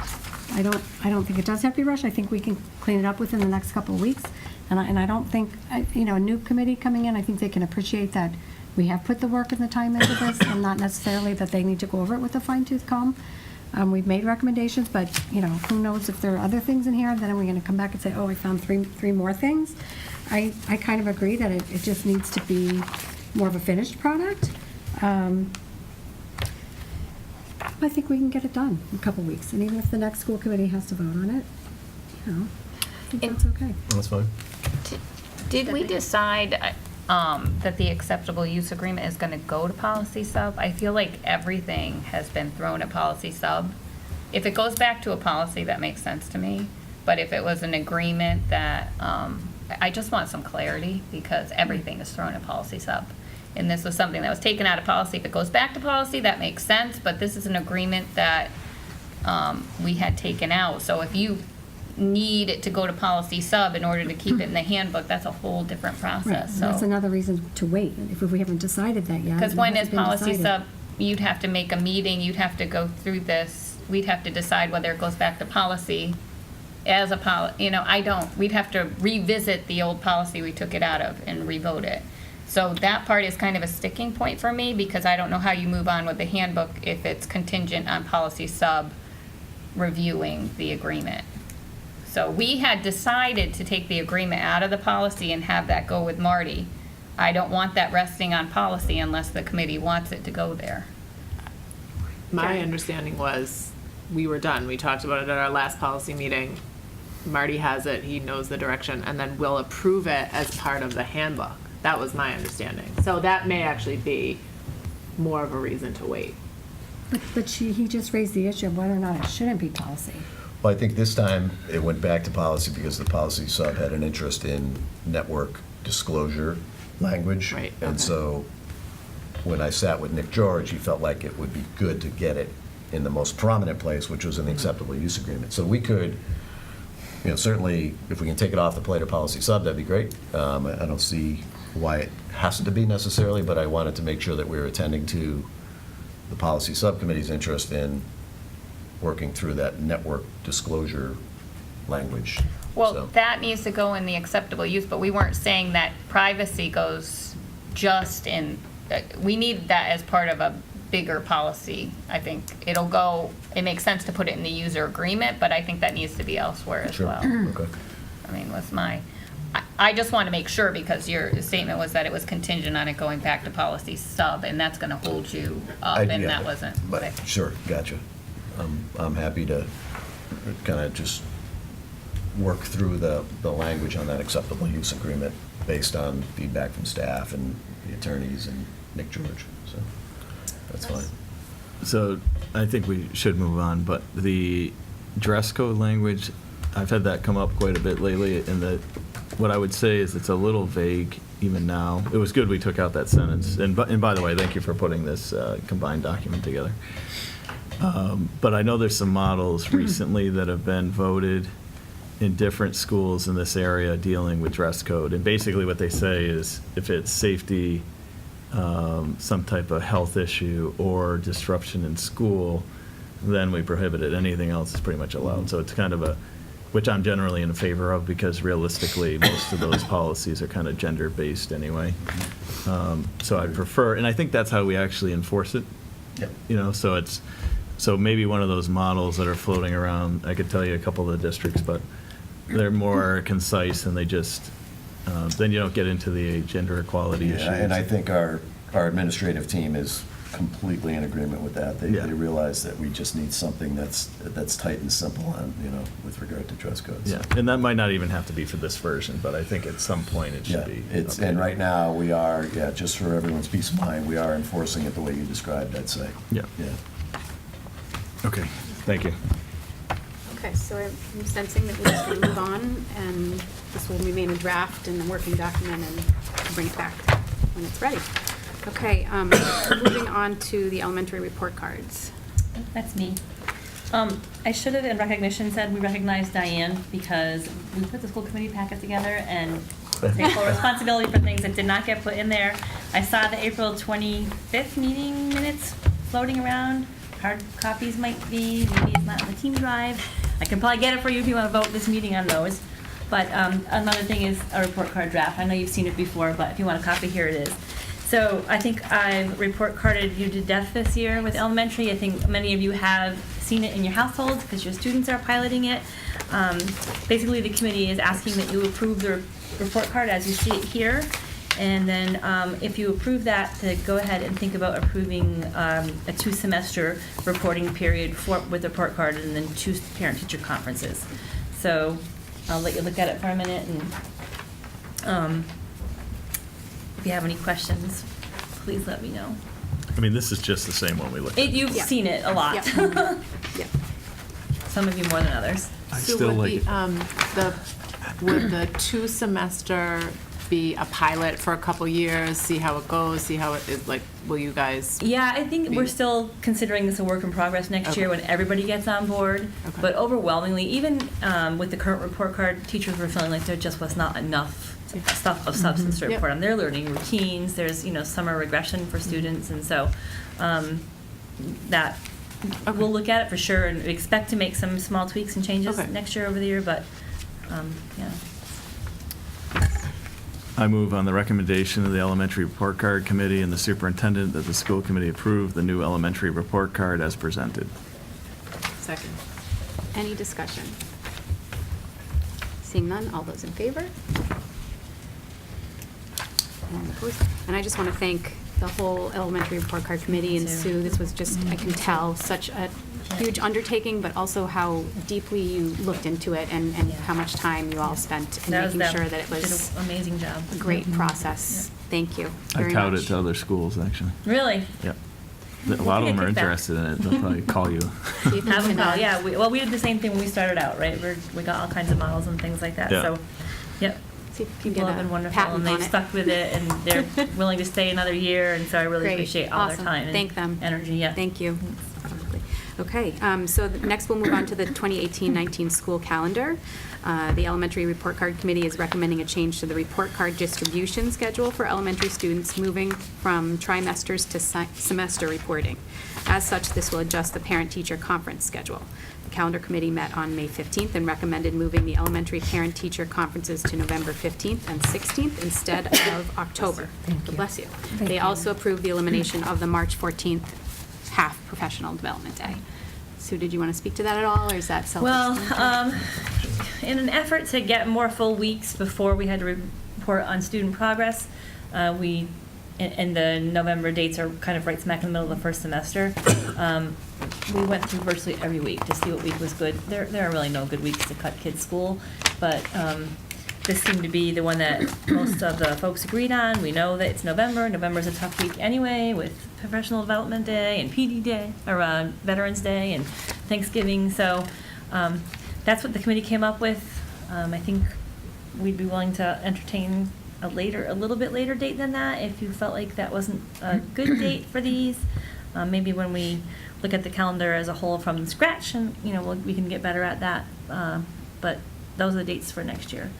I don't think it does have to be rushed. I think we can clean it up within the next couple of weeks. And I don't think, a new committee coming in, I think they can appreciate that we have put the work and the time into this, and not necessarily that they need to go over it with a fine-tooth comb. We've made recommendations, but, who knows if there are other things in here, then are we going to come back and say, oh, I found three more things? I kind of agree that it just needs to be more of a finished product. I think we can get it done in a couple of weeks, and even if the next school committee has to vote on it, I think that's okay. That's fine. Did we decide that the acceptable use agreement is going to go to policy sub? I feel like everything has been thrown at policy sub. If it goes back to a policy, that makes sense to me. But if it was an agreement that, I just want some clarity because everything is thrown at policy sub. And this was something that was taken out of policy. If it goes back to policy, that makes sense. But this is an agreement that we had taken out. So if you need it to go to policy sub in order to keep it in the handbook, that's a whole different Right, process. and that's So, another reason to wait, if we haven't decided that yet. because it when is hasn't been policy decided. sub, you'd have to make a meeting, you'd have to go through this, we'd have to decide whether it goes back to policy as a we'd have to revisit the old policy we took it out of and revote it. So that part is kind of a sticking point for me because I don't know how you move on with the handbook if it's contingent on policy sub reviewing the agreement. So we had decided to take the agreement out of the policy and have that go with Marty. I don't want that resting on policy unless the committee wants it to go there. My understanding was we were done. We talked about it at our last policy meeting. Marty has it, he knows the direction, and then we'll approve it as part of the handbook. That was my understanding. So that may actually be more of a reason to wait. But he just raised the issue of whether or not it shouldn't be policy. Well, I think this time it went back to policy because the policy sub had an interest in network disclosure language. Right, And okay. so when I sat with Nick George, he felt like it would be good to get it in the most prominent place, which was in the acceptable use agreement. So we could, certainly, if we can take it off the plate of policy sub, that'd be great. I don't see why it has to be necessarily, but I wanted to make sure that we were attending to the policy subcommittee's interest in working through that network disclosure language. Well, So- that needs to go in the acceptable use, but we weren't saying that privacy goes just in, we need that as part of a bigger policy. I think it makes sense to put it in the user agreement, but I think that needs to be elsewhere as Sure. well. Okay. I mean, I just want to make sure because your statement was that it was contingent on it going back to policy sub, and that's going to hold you up, and Yeah, that wasn't. But, what I- sure, gotcha. I'm happy to kind of just work through the language on that acceptable use agreement based on feedback from staff and the attorneys and Nick George, so that's fine. So I think we should move on, but the dress code language, I've had that come up quite a bit lately, and what I would say is it's a little vague even now. It was good we took out that sentence, and by the way, thank you for putting this combined document together. But I know there's some models recently that have been voted in different schools in this area dealing with dress code. And basically what they say is if it's safety, some type of health issue, or disruption in school, then we prohibit it. Anything else is pretty much allowed. So it's kind of which I'm generally in favor of because realistically, most of those policies are kind of gender-based anyway. So I prefer, and I think that's how we actually enforce it. Yep. So maybe one of those models that are floating around, I could tell you a couple of the districts, but they're more concise and they just, then you don't get into the gender equality issues. Yeah, and I think our administrative team is completely in agreement with that. They Yeah. realize that we just need something that's tight and simple on, with regard to dress codes. Yeah, and that might not even have to be for this version, but I think at some point it Yeah, should be. and updated. right now, we are, just for everyone's peace of mind, we are enforcing it the way you described, I'd say. Yeah. Yeah. Okay, thank you. Okay. Okay, so I'm sensing that we're just going to move on, and this will remain a draft and a working document, and we'll bring it back when it's ready. Okay, moving on to the elementary report cards. That's me. I should have, in recognition, said we recognize Diane because we put the school committee packet together and take full responsibility for things that did not get put in there. I saw the April 25th meeting minutes floating around. Hard copies might be, maybe it's not on the team drive. I can probably get it for you if you want to vote this meeting on those. But another thing is a report card draft. I know you've seen it before, but if you want a copy, here it is. So I think I've report carded you to death this year with elementary. I think many of you have seen it in your households because your students are piloting it. Basically, the committee is asking that you approve the report card as you see it here. And then if you approve that, to go ahead and think about approving a 2-semester reporting period with the report card and then 2 parent-teacher conferences. So I'll let you look at it for a minute, and if you have any questions, please let me know. I mean, this is just the same one we looked at. You've Yeah. seen it a lot. Yeah. Yeah. Some of you more than others. I So still would like it. would the 2-semester be a pilot for a couple years, see how it goes, see how it is, like, will you guys? Yeah, I think we're Maybe. still considering this a work in progress next year Okay. when everybody gets on board. Okay. But overwhelmingly, even with the current report card, teachers were feeling like there just was not enough stuff of substance to Yep. report on. They're learning routines. There's summer regression for students, and so that we'll look at it for sure and expect to make some small tweaks and changes Okay. next year over the year. But yeah. I move on the recommendation of the Elementary Report Card Committee and the superintendent that the school committee approve the new elementary report card as presented. Second. Any discussion? Seeing none, all those in favor? Anyone opposed? And I just want to thank the whole elementary report card committee and Me too. Sue. This was just, I can tell, such a huge undertaking, but also how deeply you looked into it and how much time you all spent in That was making them. sure that it Did was an amazing job. a great process. Thank you I very tout much. it to other schools, actually. Really? Yep. A lot of them are Kickback. interested in it. They'll probably call you. See if you Have them can, call, yeah. We did the same thing when we started out, right? We got all kinds of models and things like that. Yeah. So, yep. See if you can People get have a been wonderful, patent and on they've it. stuck with it, and they're willing to stay another year, and so I really Great. appreciate all Awesome. their time and Thank them. energy. Yeah. Thank you. Okay, so next we'll move on to the 2018-19 school calendar. The Elementary Report Card Committee is recommending a change to the report card distribution schedule for elementary students, moving from trimesters to semester reporting. As such, this will adjust the parent-teacher conference schedule. The calendar committee met on May 15th and recommended moving the elementary parent-teacher conferences to November 15th and 16th instead of October. Thank you. Bless you. Thank They you. also approved the elimination of the March 14th half professional development day. Sue, did you want to speak to that at all, or is that self-explanatory? Well, in an effort to get more full weeks before we had to report on student progress, and the November dates are kind of right smack in the middle of the first semester. We went through virtually every week to see what week was good. There are really no good weeks to cut kids' school, but this seemed to be the one that most of the folks agreed on. We know that it's November. November's a tough week anyway, with Professional Development Day and PD Day, or Veterans Day and Thanksgiving. So that's what the committee came up with. I think we'd be willing to entertain a little bit later date than that if you felt like that wasn't a good date for these. Maybe when we look at the calendar as a whole from scratch, and we can get better at that. But those are the dates for next year.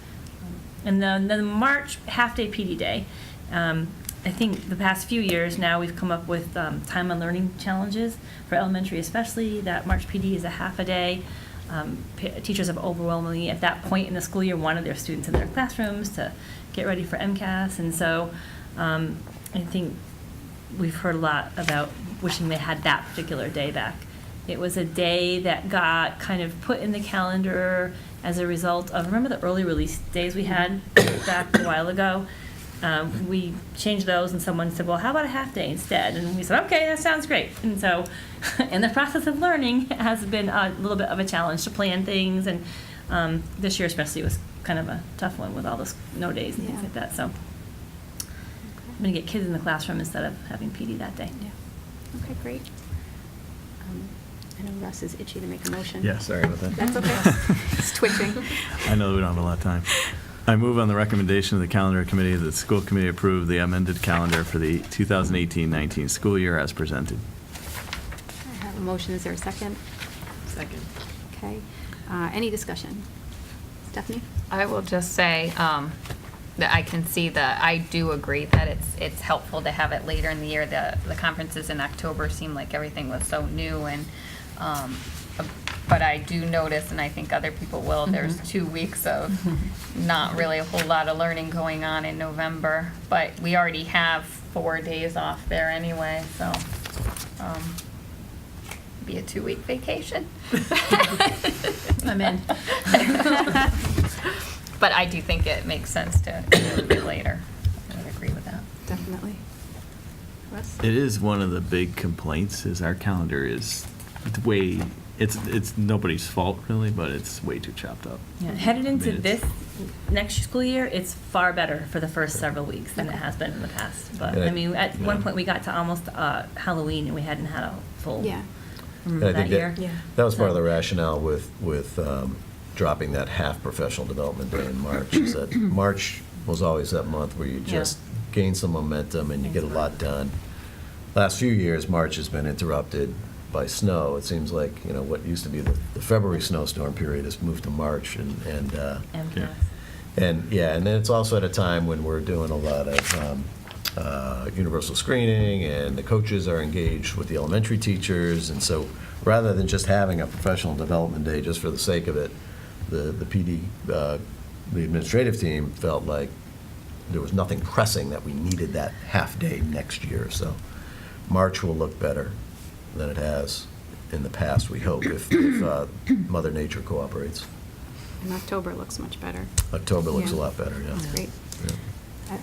And then the March half-day PD day. I think the past few years now we've come up with time on learning challenges for elementary, especially. That March PD is a half a day. Teachers have overwhelmingly, at that point in the school year, wanted their students in their classrooms to get ready for MCAS, and so I think we've heard a lot about wishing they had that particular day back. It was a day that got kind of put in the calendar as a result of, remember the early release days we had back a while ago? We changed those, and someone said, well, how about a half day instead? And we said, okay, that sounds great. And so in the process of learning has been a little bit of a challenge to plan things, and this year especially was kind of a tough one with all the snow days and things Yeah. like that. So I'm going to get kids in the classroom instead of having PD that day. Yeah. Okay, great. I know Russ is itchy to make a motion. Yeah, sorry about that. That's okay. It's twitching. I know we don't have a lot of time. I move on the recommendation of the calendar committee that the school committee approve the amended calendar for the 2018-19 school year as presented. I have a motion. Is there a second? Second. Okay. Any discussion? Stephanie? I will just say that I can see that, I do agree that it's helpful to have it later in the year. The conferences in October seemed like everything was so new, and but I do notice, and I think other people will, there's 2 weeks of not really a whole lot of learning going on in November, but we already have 4 days off there anyway, so be a 2-week vacation. I'm in. But I do think it makes sense to move it later. I would agree with that. Definitely. Russ? It is one of the big complaints is our calendar is way, it's nobody's fault really, but it's way too chopped up. Yeah, headed into I mean, this next school year, it's far better for the first several weeks than it has been in the past. But, Yeah. I mean, at one Yeah. point, we got to almost Halloween, and we hadn't had a full Yeah. And I that think year. that was part of the So- rationale with dropping that half professional development day in March, is that March was always that month where you Yeah. just gain some momentum and you get a lot done. Last few years, March has been interrupted by snow. It seems like, what used to be the February snowstorm period has moved to March, and Yeah. and then it's also at a time when we're doing a lot of universal screening, and the coaches are engaged with the elementary teachers, and so rather than just having a professional development day just for the sake of it, the PD, the administrative team felt like there was nothing pressing that we needed that half day next year. So March will look better than it has in the past, we hope, if Mother Nature cooperates. And October looks much better. October looks a Yeah. lot better, yeah. That's great. Yeah.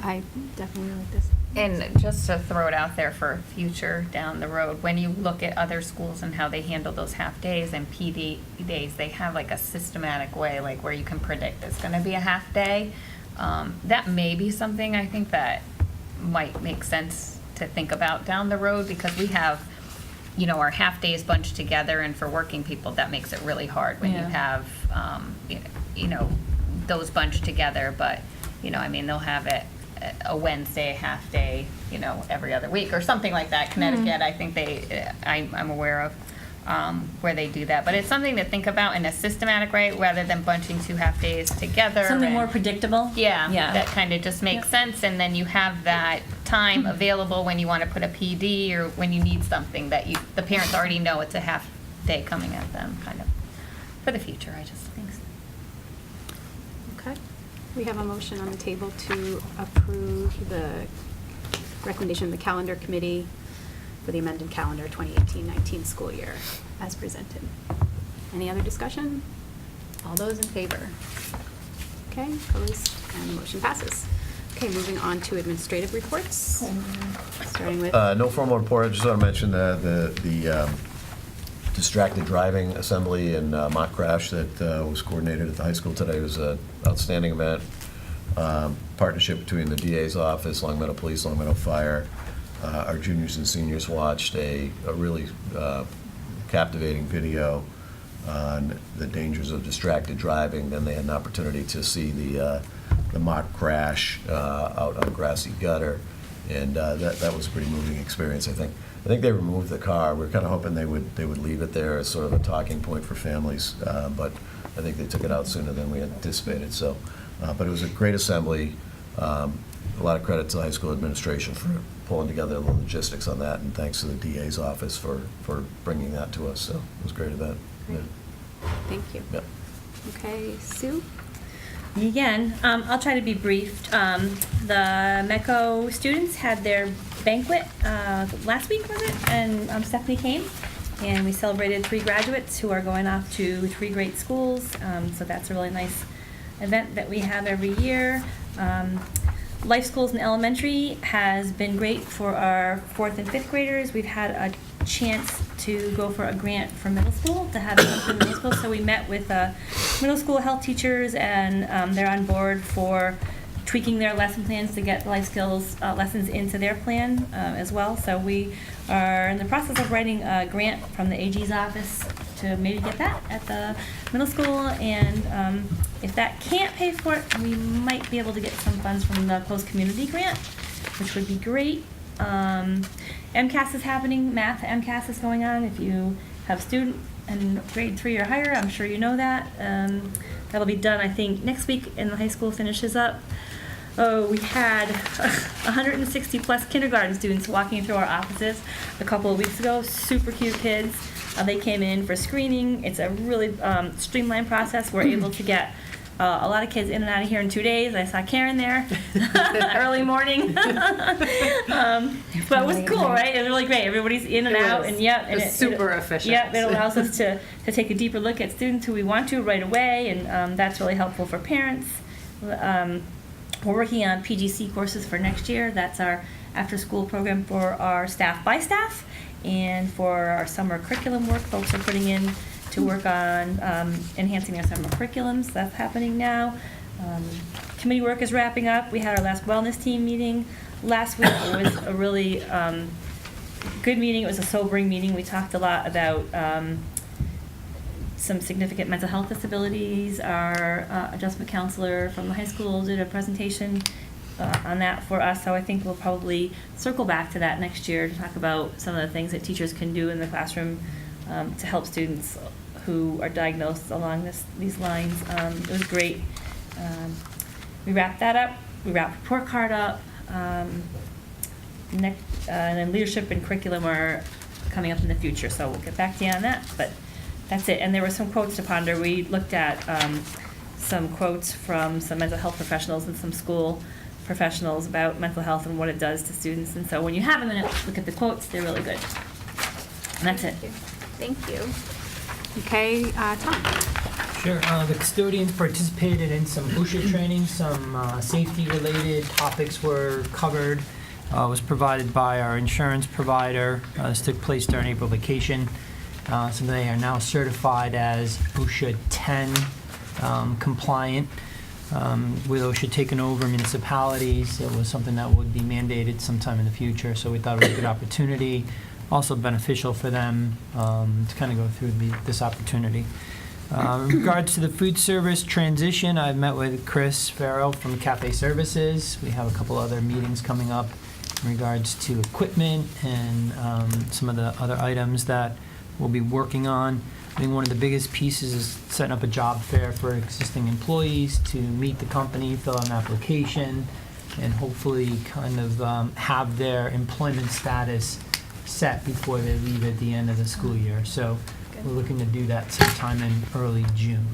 I definitely like this. And just to throw it out there for future down the road, when you look at other schools and how they handle those half days and PD days, they have like a systematic way, like where you can predict it's going to be a half day. That may be something I think that might make sense to think about down the road, because we have, our half days bunched together, and for working people, that makes it really hard when you Yeah. have, those bunched together. But, they'll have it a Wednesday, a half day, every other week or something like that. Connecticut, I think I'm aware of where they do that. But it's something to think about in a systematic way rather than bunching 2 half days together. Something and- more predictable. Yeah, Yeah. that kind of just makes Yep. sense, and then you have that time available when you want to put a PD or when you need something that the parents already know it's a half day coming at them, kind of, for the future, I just think. Okay. We have a motion on the table to approve the recommendation of the calendar committee for the amended calendar 2018-19 school year as presented. Any other discussion? All those in favor? Okay, opposed, and the motion passes. Okay, moving on to administrative reports, starting with. No formal report. I just want to mention the distracted driving assembly and mock crash that was coordinated at the high school today. It was an outstanding event. Partnership between the DA's office, Long Meadow Police, Long Meadow Fire. Our juniors and seniors watched a really captivating video on the dangers of distracted driving. Then they had an opportunity to see the mock crash out on grassy gutter, and that was a pretty moving experience. I think they removed the car. We were kind of hoping they would leave it there as sort of a talking point for families, but I think they took it out sooner than we anticipated. So, but it was a great assembly. A lot of credit to the high school administration for pulling together the logistics on that, and thanks to the DA's office for bringing that to us. So it was a great event. Great. Thank you. Yeah. Okay, Sue? Again, I'll try to be brief. The MECO students had their banquet last week, was it? And Stephanie came, and we celebrated 3 graduates who are going off to 3 great schools. So that's a really nice event that we have every year. Life Schools in Elementary has been great for our 4th and 5th graders. We've had a chance to go for a grant for middle school, to have it for middle school. So we met with middle school health teachers, and they're on board for tweaking their lesson plans to get life skills lessons into their plan as well. So we are in the process of writing a grant from the AG's office to maybe get that at the middle school. And if that can't pay for it, we might be able to get some funds from the closed community grant, which would be great. MCAS is happening, math MCAS is going on. If you have student in grade 3 or higher, I'm sure you know that. That'll be done, I think, next week, and the high school finishes up. Oh, we had 160 plus kindergarten students walking through our offices a couple of weeks ago. Super cute kids. They came in for screening. It's a really streamlined process. We're able to get a lot of kids in and out of here in 2 days. I saw Karen there early morning. But it was cool, right? It was really great. Everybody's in and It out, was. and yep. It was super efficient. Yep, it allows us to take a deeper look at students who we want to right away, and that's really helpful for parents. We're working on PGC courses for next year. That's our after-school program for our staff by staff, and for our summer curriculum work, folks are putting in to work on enhancing their summer curriculums. That's happening now. Committee work is wrapping up. We had our last wellness team meeting last week. It was a really good meeting. It was a sobering meeting. We talked a lot about some significant mental health disabilities. Our adjustment counselor from the high school did a presentation on that for us, so I think we'll probably circle back to that next year to talk about some of the things that teachers can do in the classroom to help students who are diagnosed along these lines. It was great. We wrapped that up. We wrapped report card up. And then leadership and curriculum are coming up in the future, so we'll get back to you on that. But that's it. And there were some quotes to ponder. We looked at some quotes from some mental health professionals and some school professionals about mental health and what it does to students. And so when you have a minute, look at the quotes. They're really good. And that's it. Thank you. Okay, Tom? Sure. The custodians participated in some Osha training. Some safety-related topics were covered. Was provided by our insurance provider. This took place during April vacation. So they are now certified as OSHA 10 compliant. With OSHA taking over municipalities, it was something that would be mandated sometime in the future. So we thought it was a good opportunity. Also beneficial for them to kind of go through this opportunity. In regards to the food service transition, I've met with Chris Farrell from Cafe Services. We have a couple other meetings coming up in regards to equipment and some of the other items that we'll be working on. I think one of the biggest pieces is setting up a job fair for existing employees to meet the company, fill out an application, and hopefully kind of have their employment status set before they leave at the end of the school year. So we're looking to do that sometime in early June.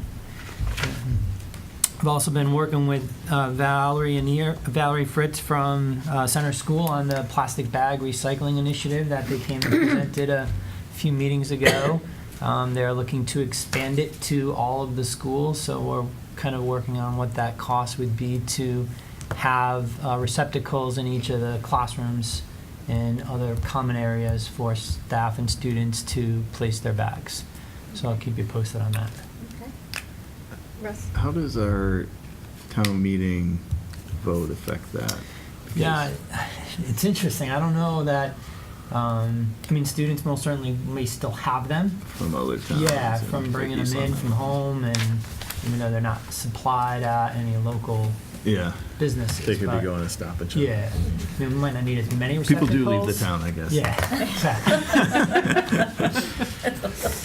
I've also been working with Valerie Fritz from Center School on the plastic bag recycling initiative that they came and presented a few meetings ago. They're looking to expand it to all of the schools, so we're kind of working on what that cost would be to have receptacles in each of the classrooms and other common areas for staff and students to place their bags. So I'll keep you posted on that. Okay. Russ? How does our town meeting vote affect that? Yeah, it's interesting. I don't know that, I mean, students most certainly may still have them. From other towns? Yeah, and from bringing East them in Lyme. from home, and even though they're not supplied at any local Yeah. businesses. They could be but- going to Stop and Shop. Yeah, I mean, we might not need as many People receptacles. do leave the town, I guess. Yeah, exactly.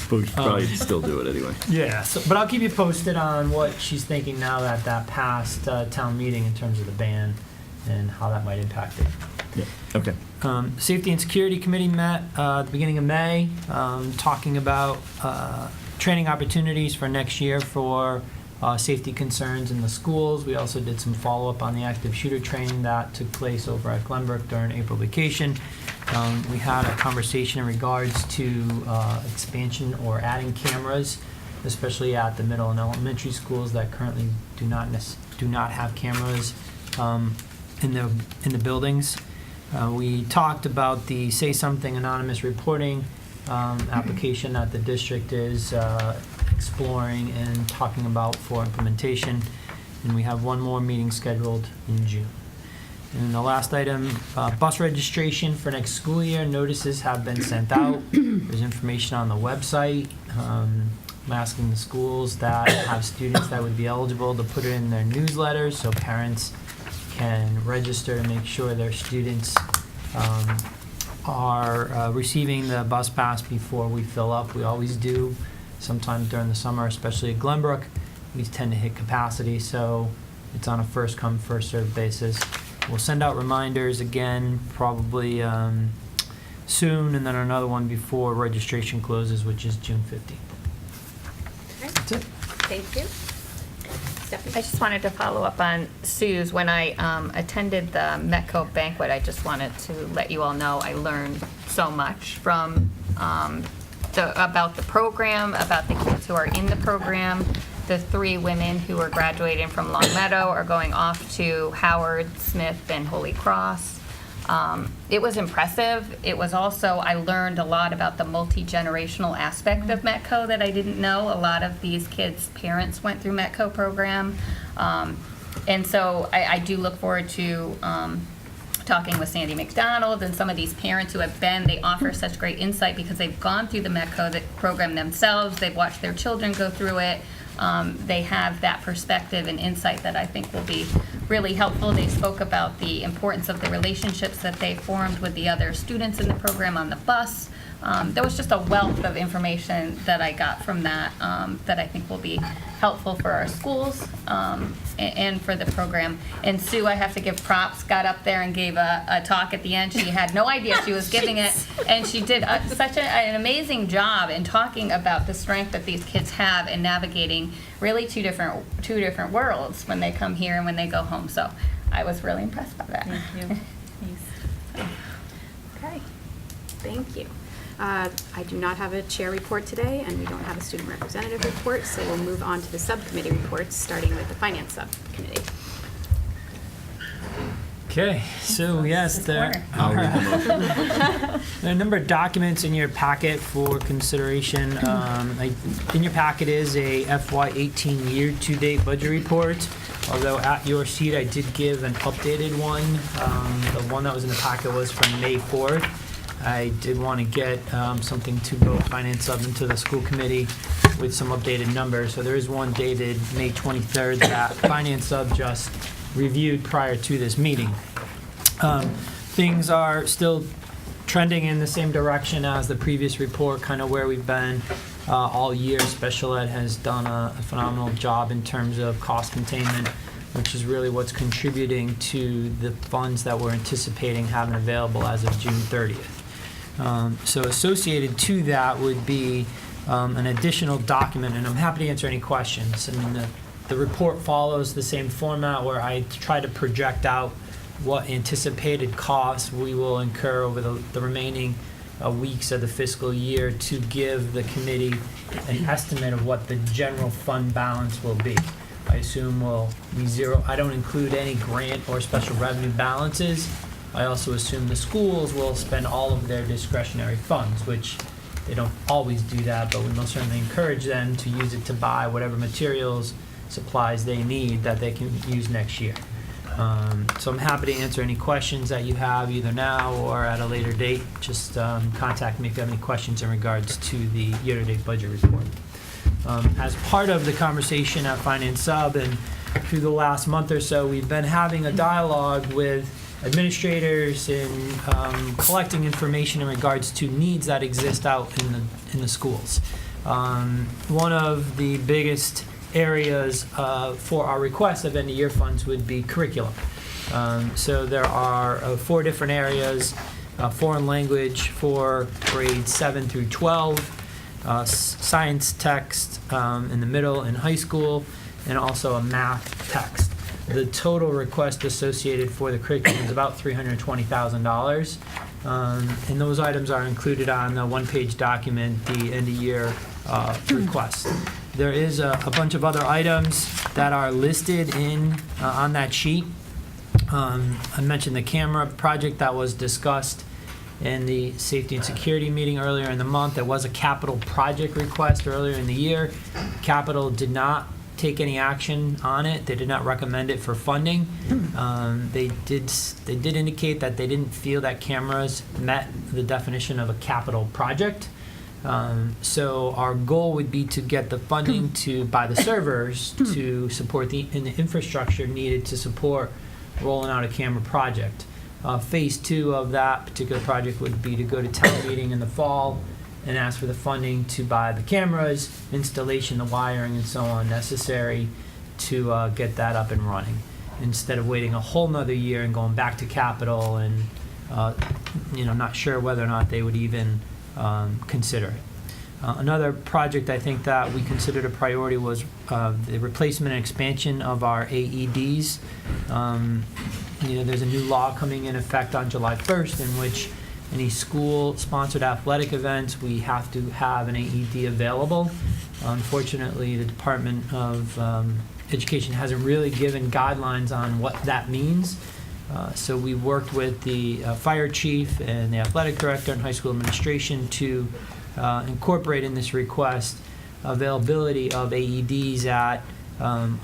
But we should probably still do it anyway. Yeah, so, but I'll keep you posted on what she's thinking now that that passed town meeting in terms of the ban and how that might impact it. Yeah, okay. Safety and Security Committee met at the beginning of May, talking about training opportunities for next year for safety concerns in the schools. We also did some follow-up on the active shooter training that took place over at Glenbrook during April vacation. We had a conversation in regards to expansion or adding cameras, especially at the middle and elementary schools that currently do not have cameras in the buildings. We talked about the Say Something anonymous reporting application that the district is exploring and talking about for implementation. and we have one more meeting scheduled in June. And the last item, bus registration for next school year. Notices have been sent out. There's information on the website. I'm asking the schools that have students that would be eligible to put it in their newsletters so parents can register to make sure their students are receiving the bus pass before we fill up. We always do, sometimes during the summer, especially at Glenbrook. We tend to hit capacity, so it's on a first come, first served basis. We'll send out reminders again, probably soon, and then another one before registration closes, which is June 15th. That's it. Thank you. Stephanie? I just wanted to follow up on Sue's. When I attended the Metco banquet, I just wanted to let you all know I learned so much from about the program, about the kids who are in the program. The 3 women who are graduating from Longmeadow are going off to Howard, Smith, and Holy Cross. It was impressive. It was also, I learned a lot about the multi-generational aspect of Metco that I didn't know. A lot of these kids' parents went through Metco program. And so I do look forward to talking with Sandy McDonald and some of these parents who have been. They offer such great insight because they've gone through the Metco program themselves. They've watched their children go through it. They have that perspective and insight that I think will be really helpful. They spoke about the importance of the relationships that they formed with the other students in the program on the bus. There was just a wealth of information that I got from that that I think will be helpful for our schools and for the program. And Sue, I have to give props, got up there and gave a talk at the end. She had no idea she was giving it, and she did such an amazing job in talking about the strength that these kids have in navigating really two different worlds when they come here and when they go home. So I was really impressed by that. Thank you. Okay, thank you. I do not have a chair report today, and we don't have a student representative report, so we'll move on to the subcommittee reports, starting with the finance subcommittee. Okay, so yes, there are a number of documents in your packet for consideration. In your packet is a FY18 year-to-date budget report, although at your seat I did give an updated one. The one that was in the packet was from May 4th. I did want to get something to both Finance Sub and to the school committee with some updated numbers. So there is one dated May 23rd that Finance Sub just reviewed prior to this meeting. Things are still trending in the same direction as the previous report, kind of where we've been all year. Special Ed has done a phenomenal job in terms of cost containment, which is really what's contributing to the funds that we're anticipating having available as of June 30th. So associated to that would be an additional document, and I'm happy to answer any questions. I mean, the report follows the same format where I try to project out what anticipated costs we will incur over the remaining weeks of the fiscal year to give the committee an estimate of what the general fund balance will be. I assume will be zero. I don't include any grant or special revenue balances. I also assume the schools will spend all of their discretionary funds, which they don't always do that, but we most certainly encourage them to use it to buy whatever materials, supplies they need that they can use next year. So I'm happy to answer any questions that you have either now or at a later date. Just contact me if you have any questions in regards to the year-to-date budget report. As part of the conversation at Finance Sub and through the last month or so, we've been having a dialogue with administrators and collecting information in regards to needs that exist out in the schools. One of the biggest areas for our request of end-of-year funds would be curriculum. So there are 4 different areas: foreign language for grades 7 through 12, science text in the middle and high school, and also a math text. The total request associated for the curriculum is about $320,000. And those items are included on the one-page document, the end-of-year request. There is a bunch of other items that are listed on that sheet. I mentioned the camera project that was discussed in the safety and security meeting earlier in the month. There was a capital project request earlier in the year. Capital did not take any action on it. They did not recommend it for funding. They did indicate that they didn't feel that cameras met the definition of a capital project. So our goal would be to get the funding to buy the servers to support the infrastructure needed to support rolling out a camera project. Phase 2 of that particular project would be to go to town meeting in the fall and ask for the funding to buy the cameras, installation, the wiring, and so on necessary to get that up and running, instead of waiting a whole nother year and going back to capital and not sure whether or not they would even consider it. Another project I think that we considered a priority was the replacement and expansion of our AEDs. There's a new law coming in effect on July 1st in which any school-sponsored athletic events, we have to have an AED available. Unfortunately, the Department of Education hasn't really given guidelines on what that means. So we worked with the fire chief and the athletic director and high school administration to incorporate in this request availability of AEDs at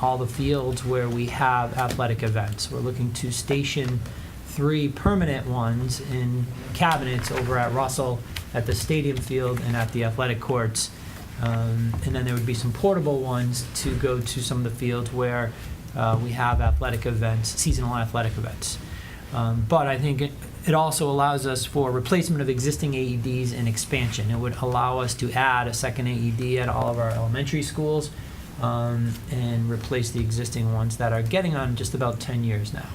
all the fields where we have athletic events. We're looking to station 3 permanent ones in cabinets over at Russell, at the stadium field, and at the athletic courts. And then there would be some portable ones to go to some of the fields where we have athletic events, seasonal athletic events. But I think it also allows us for replacement of existing AEDs and expansion. It would allow us to add a second AED at all of our elementary schools and replace the existing ones that are getting on just about 10 years now.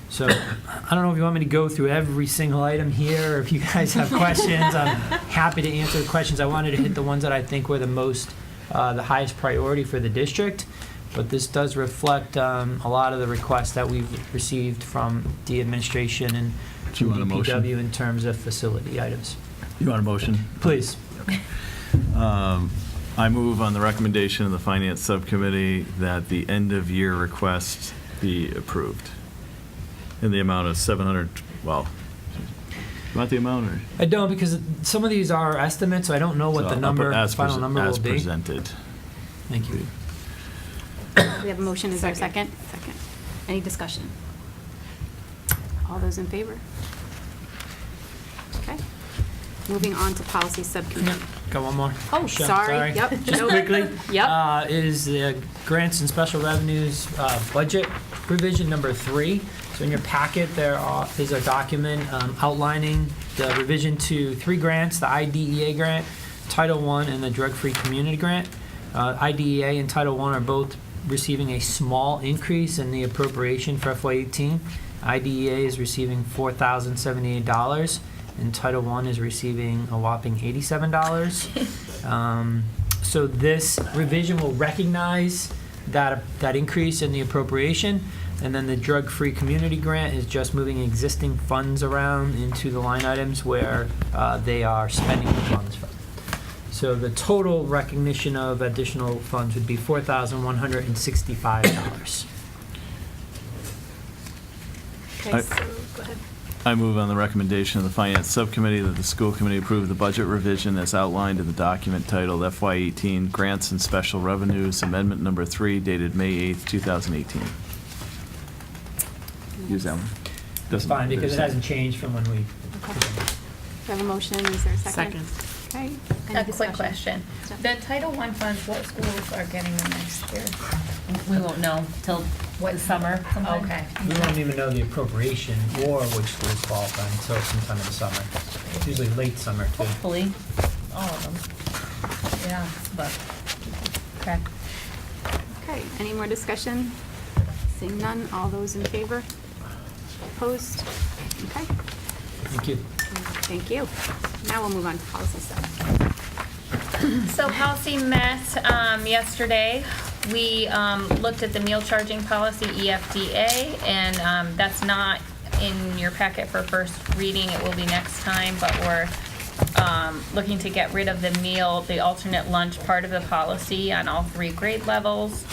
So I don't know if you want me to go through every single item here, or if you guys have questions. I'm happy to answer the questions. I wanted to hit the ones that I think were the highest priority for the district. But this does reflect a lot of the requests that we've received from the administration and Do you want a motion? DPW in terms of facility items. You want a motion? Please. I move on the recommendation of the Finance Subcommittee that the end-of-year request be approved in the amount of 700, well, about the amount, or? I don't, because some of these are estimates, so I don't know what the final number will be. As presented. Thank you. We have a motion, is there a second? Second. Any discussion? All those in favor? Okay. Moving on to Policy Subcommittee. Got one more. Oh, Sure, sorry. Yep. Just Nope. quickly. Yep. Is the grants and special revenues budget revision number 3. So in your packet, there is a document outlining the revision to 3 grants, the IDEA grant, Title I, and the Drug-Free Community Grant. IDEA and Title I are both receiving a small increase in the appropriation for FY18. IDEA is receiving $4,078, and Title I is receiving a whopping $87. So this revision will recognize that increase in the appropriation, and then the drug-free community grant is just moving existing funds around into the line items where they are spending the funds from. So the total recognition of additional funds would be $4,165. Okay, so go ahead. I move on the recommendation of the Finance Subcommittee that the school committee approve the budget revision as outlined in the document titled FY18 Grants and Special Revenues Amendment Number 3 dated May 8th, 2018. Use that one. That's Doesn't fine, matter. because it hasn't changed from when we. Okay. Do I have a motion? Is there a second? Okay. Any A quick discussion? question. Sure. The Title I funds, what schools are getting them next year? We won't know till What summer sometime. Okay. We don't even know the appropriation or which schools qualify until sometime in the summer. It's usually late summer, too. Hopefully, all of them. Yeah. But, okay. Okay, any more discussion? Seeing none, all those in favor? Opposed? Okay, Thank you. thank you. Now we'll move on to policy sub. So policy met yesterday. We looked at the meal charging policy, EFDA, and that's not in your packet for first reading. It will be next time, but we're looking to get rid of the alternate lunch part of the policy on all 3 grade levels.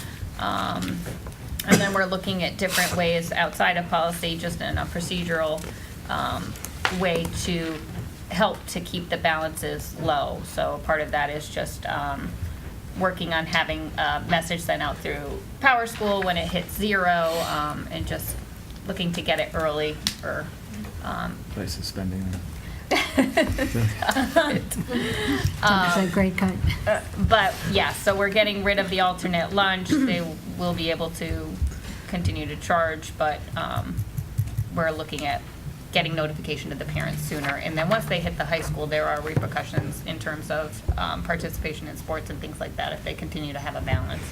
And then we're looking at different ways outside of policy, just in a procedural way to help to keep the balances low. So part of that is just working on having a message sent out through Power School when it hits 0, and just looking to get it early or, By suspending them. 10% grade cut. but yeah, so we're getting rid of the alternate lunch. They will be able to continue to charge, but we're looking at getting notification to the parents sooner. And then once they hit the high school, there are repercussions in terms of participation in sports and things like that if they continue to have a balance.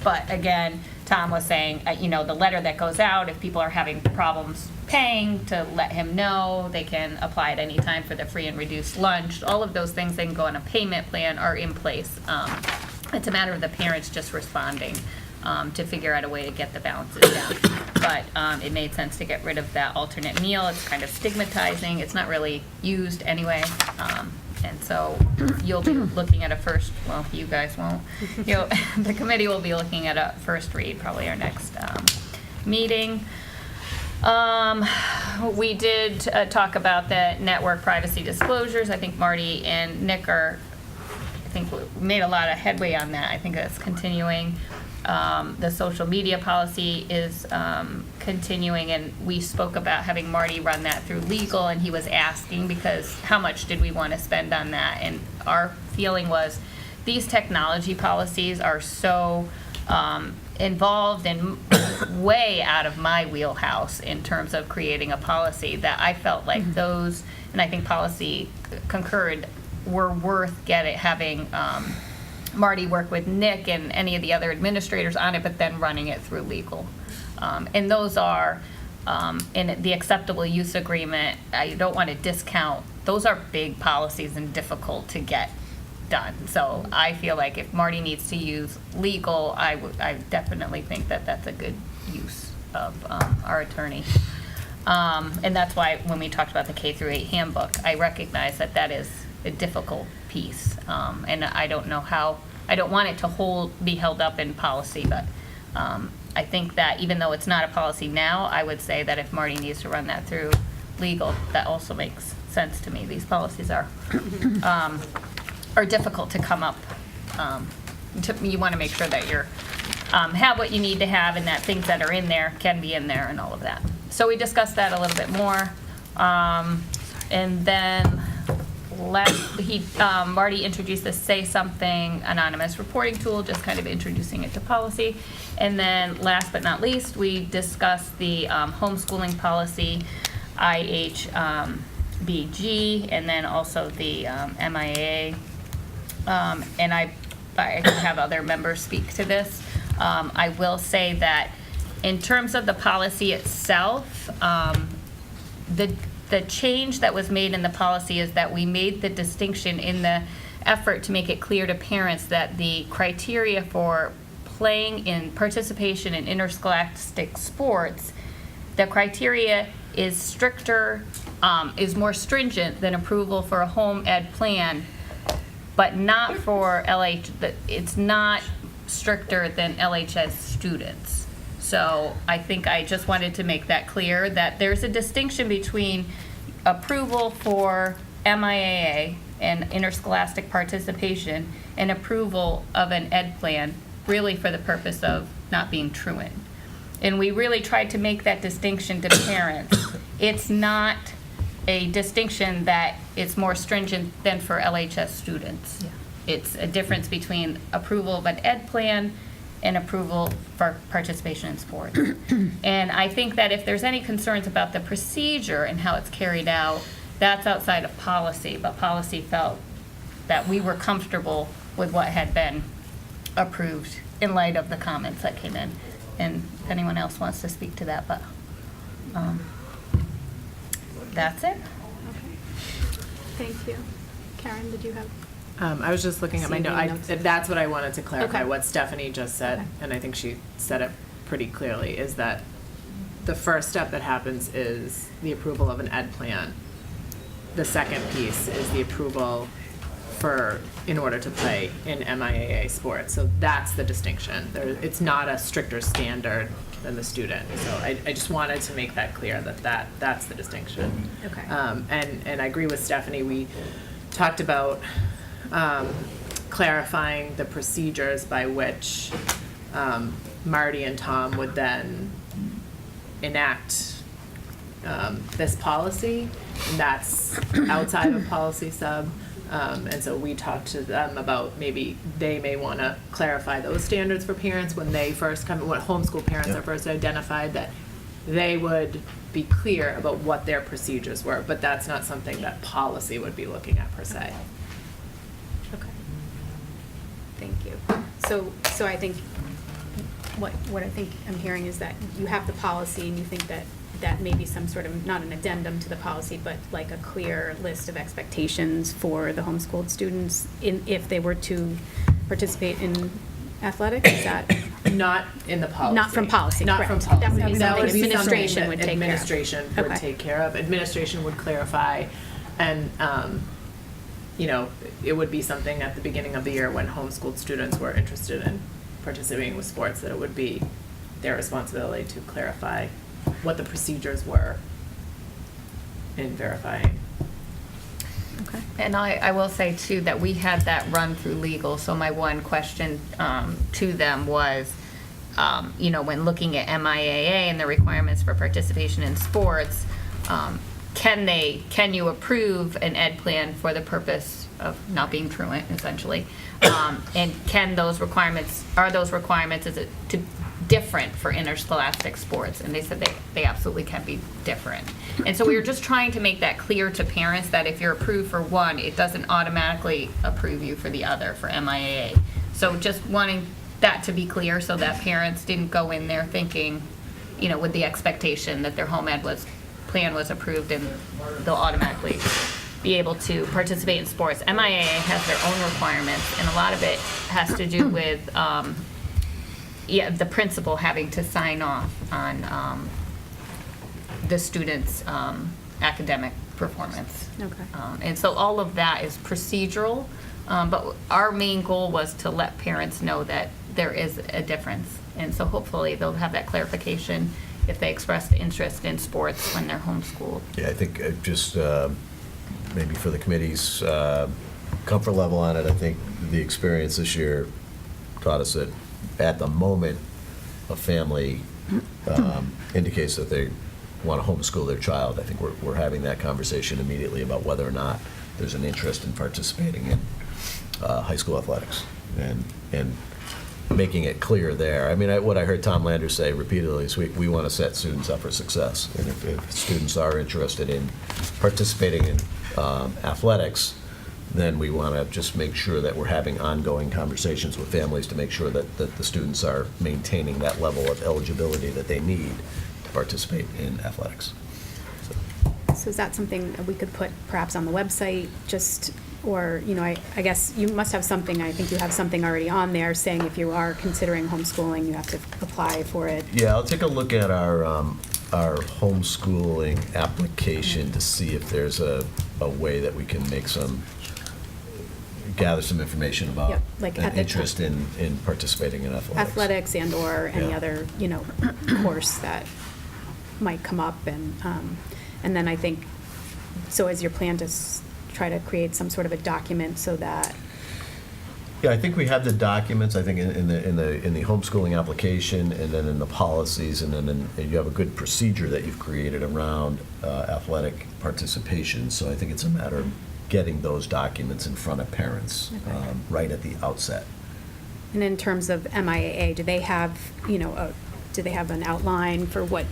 But again, Tom was saying, the letter that goes out, if people are having problems paying, to let him know. They can apply at any time for the free and reduced lunch. All of those things, they can go on a payment plan, are in place. It's a matter of the parents just responding to figure out a way to get the balances down. But it made sense to get rid of that alternate meal. It's kind of stigmatizing. It's not really used anyway. And so you'll be looking at a first, well, you guys won't. The committee will be looking at a first read, probably our next meeting. We did talk about the network privacy disclosures. I think Marty and Nick made a lot of headway on that. I think that's continuing. The social media policy is continuing, and we spoke about having Marty run that through legal, and he was asking because how much did we want to spend on that? And our feeling was these technology policies are so involved and way out of my wheelhouse in terms of creating a policy that I felt like those, and I think policy concurred, were worth having Marty work with Nick and any of the other administrators on it, but then running it through legal. And those are, in the acceptable use agreement, I don't want to discount, those are big policies and difficult to get done. So I feel like if Marty needs to use legal, I definitely think that that's a good use of our attorney. And that's why when we talked about the K-8 handbook, I recognize that that is a difficult piece. And I don't know how, I don't want it to be held up in policy, but I think that even though it's not a policy now, I would say that if Marty needs to run that through legal, that also makes sense to me. These policies are difficult to come up. You want to make sure that you're have what you need to have, and that things that are in there can be in there, and all of that. So we discussed that a little bit more, and then Marty introduced the Say Something anonymous reporting tool, just kind of introducing it to policy. And then last but not least, we discussed the homeschooling policy, IHBG, and then also the MIA. And I could have other members speak to this. I will say that in terms of the policy itself, the change that was made in the policy is that we made the distinction in the effort to make it clear to parents that the criteria for playing in participation in interscholastic sports, the criteria is stricter, is more stringent than approval for a home ed plan, but not for it's not stricter than LHS students. So I think I just wanted to make that clear, that there's a distinction between approval for MIAA and interscholastic participation and approval of an ed plan, really for the purpose of not being truant. And we really tried to make that distinction to parents. It's not a distinction that it's more stringent than for LHS students. Yeah. It's a difference between approval of an ed plan and approval for participation in sport. And I think that if there's any concerns about the procedure and how it's carried out, that's outside of policy, but policy felt that we were comfortable with what had been approved in light of the comments that came in. And if anyone else wants to speak to that, but that's it. Thank you. Karen, did you have? I was just looking at my notes. That's what I wanted to clarify, Okay. what Stephanie just said, Okay. and I think she said it pretty clearly, is that the first step that happens is the approval of an ed plan. The second piece is the approval in order to play in MIAA sports. So that's the distinction. It's not a stricter standard than the student. So I just wanted to make that clear, that's the distinction. Okay. And I agree with Stephanie. We talked about clarifying the procedures by which Marty and Tom would then enact this policy, and that's outside of policy sub. And so we talked to them about maybe they may want to clarify those standards for parents when they first come, when homeschool parents are first identified, that they would be clear about what their procedures were, but that's not something that policy would be looking at per se. Okay. Thank you. So I think, what I think I'm hearing is that you have the policy and you think that may be some sort of, not an addendum to the policy, but like a clear list of expectations for the homeschooled students if they were to participate in athletics, is that? Not in the policy. Not from policy, Not from correct. policy. That would be something something administration that would take care of. Administration would Okay. take care of. Administration would clarify, and, you know, it would be something at the beginning of the year when homeschooled students were interested in participating with sports, that it would be their responsibility to clarify what the procedures were in verifying. Okay. And I will say too, that we had that run through legal, so my one question to them was, you know, when looking at MIAA and the requirements for participation in sports, can you approve an ed plan for the purpose of not being truant, essentially? And are those requirements, is it different for interscholastic sports? And they said they absolutely can be different. And so we were just trying to make that clear to parents, that if you're approved for one, it doesn't automatically approve you for the other, for MIAA. So just wanting that to be clear so that parents didn't go in there thinking, you know, with the expectation that their home ed plan was approved and they'll automatically be able to participate in sports. MIAA has their own requirements, and a lot of it has to do with the principal having to sign off on the student's academic performance. Okay. And so all of that is procedural, but our main goal was to let parents know that there is a difference. And so hopefully they'll have that clarification if they express interest in sports when they're homeschooled. Yeah, I think just maybe for the committee's comfort level on it, I think the experience this year taught us that at the moment a family indicates that they want to homeschool their child, I think we're having that conversation immediately about whether or not there's an interest in participating in high school athletics and making it clear there. I mean, what I heard Tom Landers say repeatedly is we want to set students up for success. And if students are interested in participating in athletics, then we want to just make sure that we're having ongoing conversations with families to make sure that the students are maintaining that level of eligibility that they need to participate in athletics. So is that something that we could put perhaps on the website, just, or, you know, I guess you must have something, I think you have something already on there saying if you are considering homeschooling, you have to apply for it. Yeah, I'll take a look at our homeschooling application to see if there's a way that we can gather some information about Yep, like an at the- interest in participating in athletics. Athletics and/or any Yeah. other, you know, course that might come up, and then I think, so is your plan to try to create some sort of a document so that, Yeah, I think we have the documents, I think in the homeschooling application, and then in the policies, and then you have a good procedure that you've created around athletic participation. So I think it's a matter of getting those documents in front of parents Okay. right at the outset. and in terms of MIAA, do they have, you know, do they have an outline for what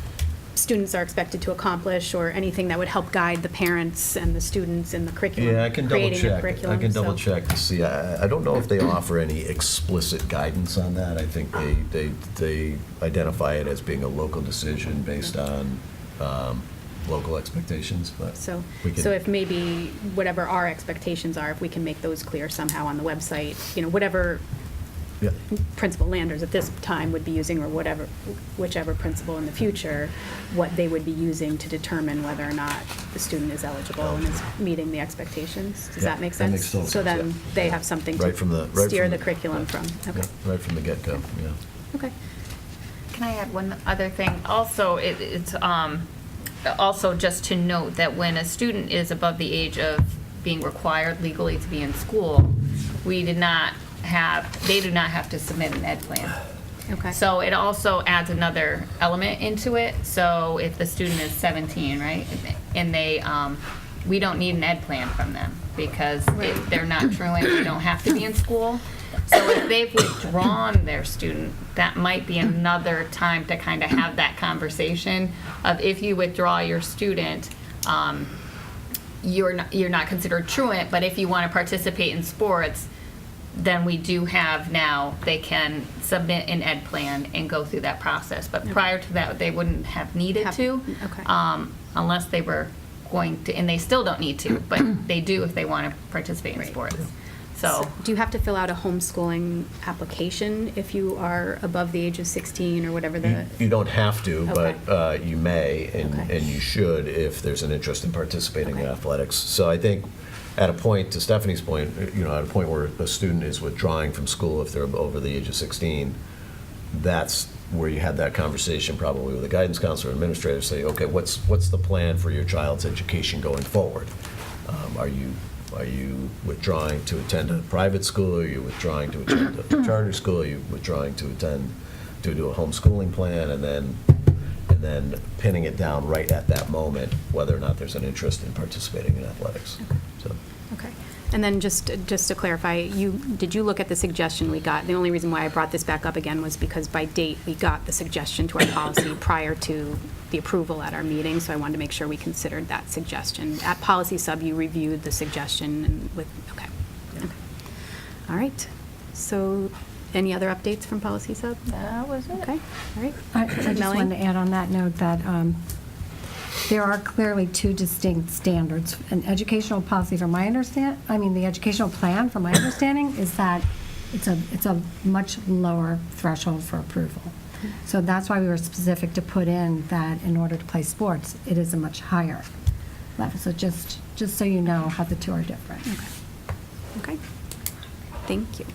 students are expected to accomplish, or anything that would help guide the parents and the students in the curriculum? Yeah, I can double creating a check. curriculum, I can so- double check to see. I don't know if they offer any explicit guidance on that. I think they identify it as being a local decision based on local expectations, but So, we can. so if maybe whatever our expectations are, if we can make those clear somehow on the website, you know, whatever Yeah. Principal Landers at this time would be using, or whichever principal in the future, what they would be using to determine whether or not the student is eligible and is meeting the expectations. Does Yeah, that make that sense? makes total So sense, then yeah. they have something Right from to the- steer the curriculum from. Yeah, Okay, right from the get-go, yeah. okay. Can I add one other thing? Also, it's also just to note that when a student is above the age of being required legally to be in school, they do not have to submit an ed plan. Okay. So it also adds another element into it. So if the student is 17, right, and we don't need an ed plan from them because they're not truant, they don't have to be in school. So if they've withdrawn their student, that might be another time to kind of have that conversation of if you withdraw your student, you're not considered truant, but if you want to participate in sports, then we do have now, they can submit an ed plan and go through that process. But prior to that, they wouldn't have needed to. Okay. Unless they were going to, and they still don't need to, but they do if they want to participate in sports. So, Do you have to fill out a homeschooling application if you are above the age of 16 or whatever the? You don't have to, Okay. but you may, and Okay. you should if there's an interest in participating in Okay. athletics. So I think at a point, to Stephanie's point, at a point where a student is withdrawing from school if they're over the age of 16, that's where you had that conversation probably with a guidance counselor or administrator, say, okay, what's the plan for your child's education going forward? Are you withdrawing to attend a private school? Are you withdrawing to attend a charter school? Are you withdrawing to do a homeschooling plan? And then pinning it down right at that moment, whether or not there's an interest in participating in athletics. So. Okay. And then just to clarify, did you look at the suggestion we got? The only reason why I brought this back up again was because by date, we got the suggestion to our policy prior to the approval at our meeting, so I wanted to make sure we considered that suggestion. At policy sub, you reviewed the suggestion and okay. All right. So any other updates from policy sub? that was it. Okay, all right. I just Melanie? wanted to add on that note that there are clearly two distinct standards. An educational policy, from my the educational plan, from my understanding, is that it's a much lower threshold for approval. So that's why we were specific to put in that in order to play sports, it is a much higher level. So just so you know how the two are different. Okay. Thank you.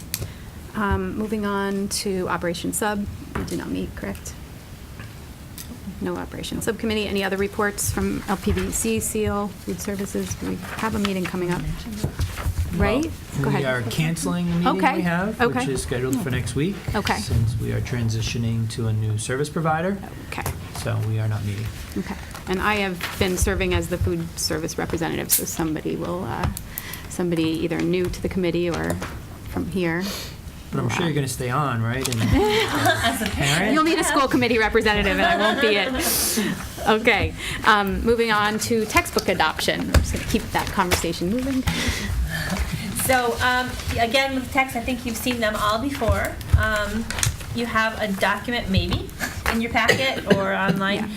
Moving on to Operation Sub. We did not meet, correct? No Operation Subcommittee. Any other reports from LPVC, SEAL, Food Services? We have a meeting coming up. Right? Go We ahead. are canceling the meeting Okay, we have, okay. which is scheduled for next week. Okay. Since we are transitioning to a new service provider, Okay. so we are not meeting. Okay. And I have been serving as the food service representative, so somebody either new to the committee or from here. But I'm sure you're going to stay on, right? And As a parent. You'll need a school committee representative, and I won't be it. Okay. Moving on to textbook adoption. I'm just going to keep that conversation moving. So, again, with text, I think you've seen them all before. You have a document maybe in your packet or online.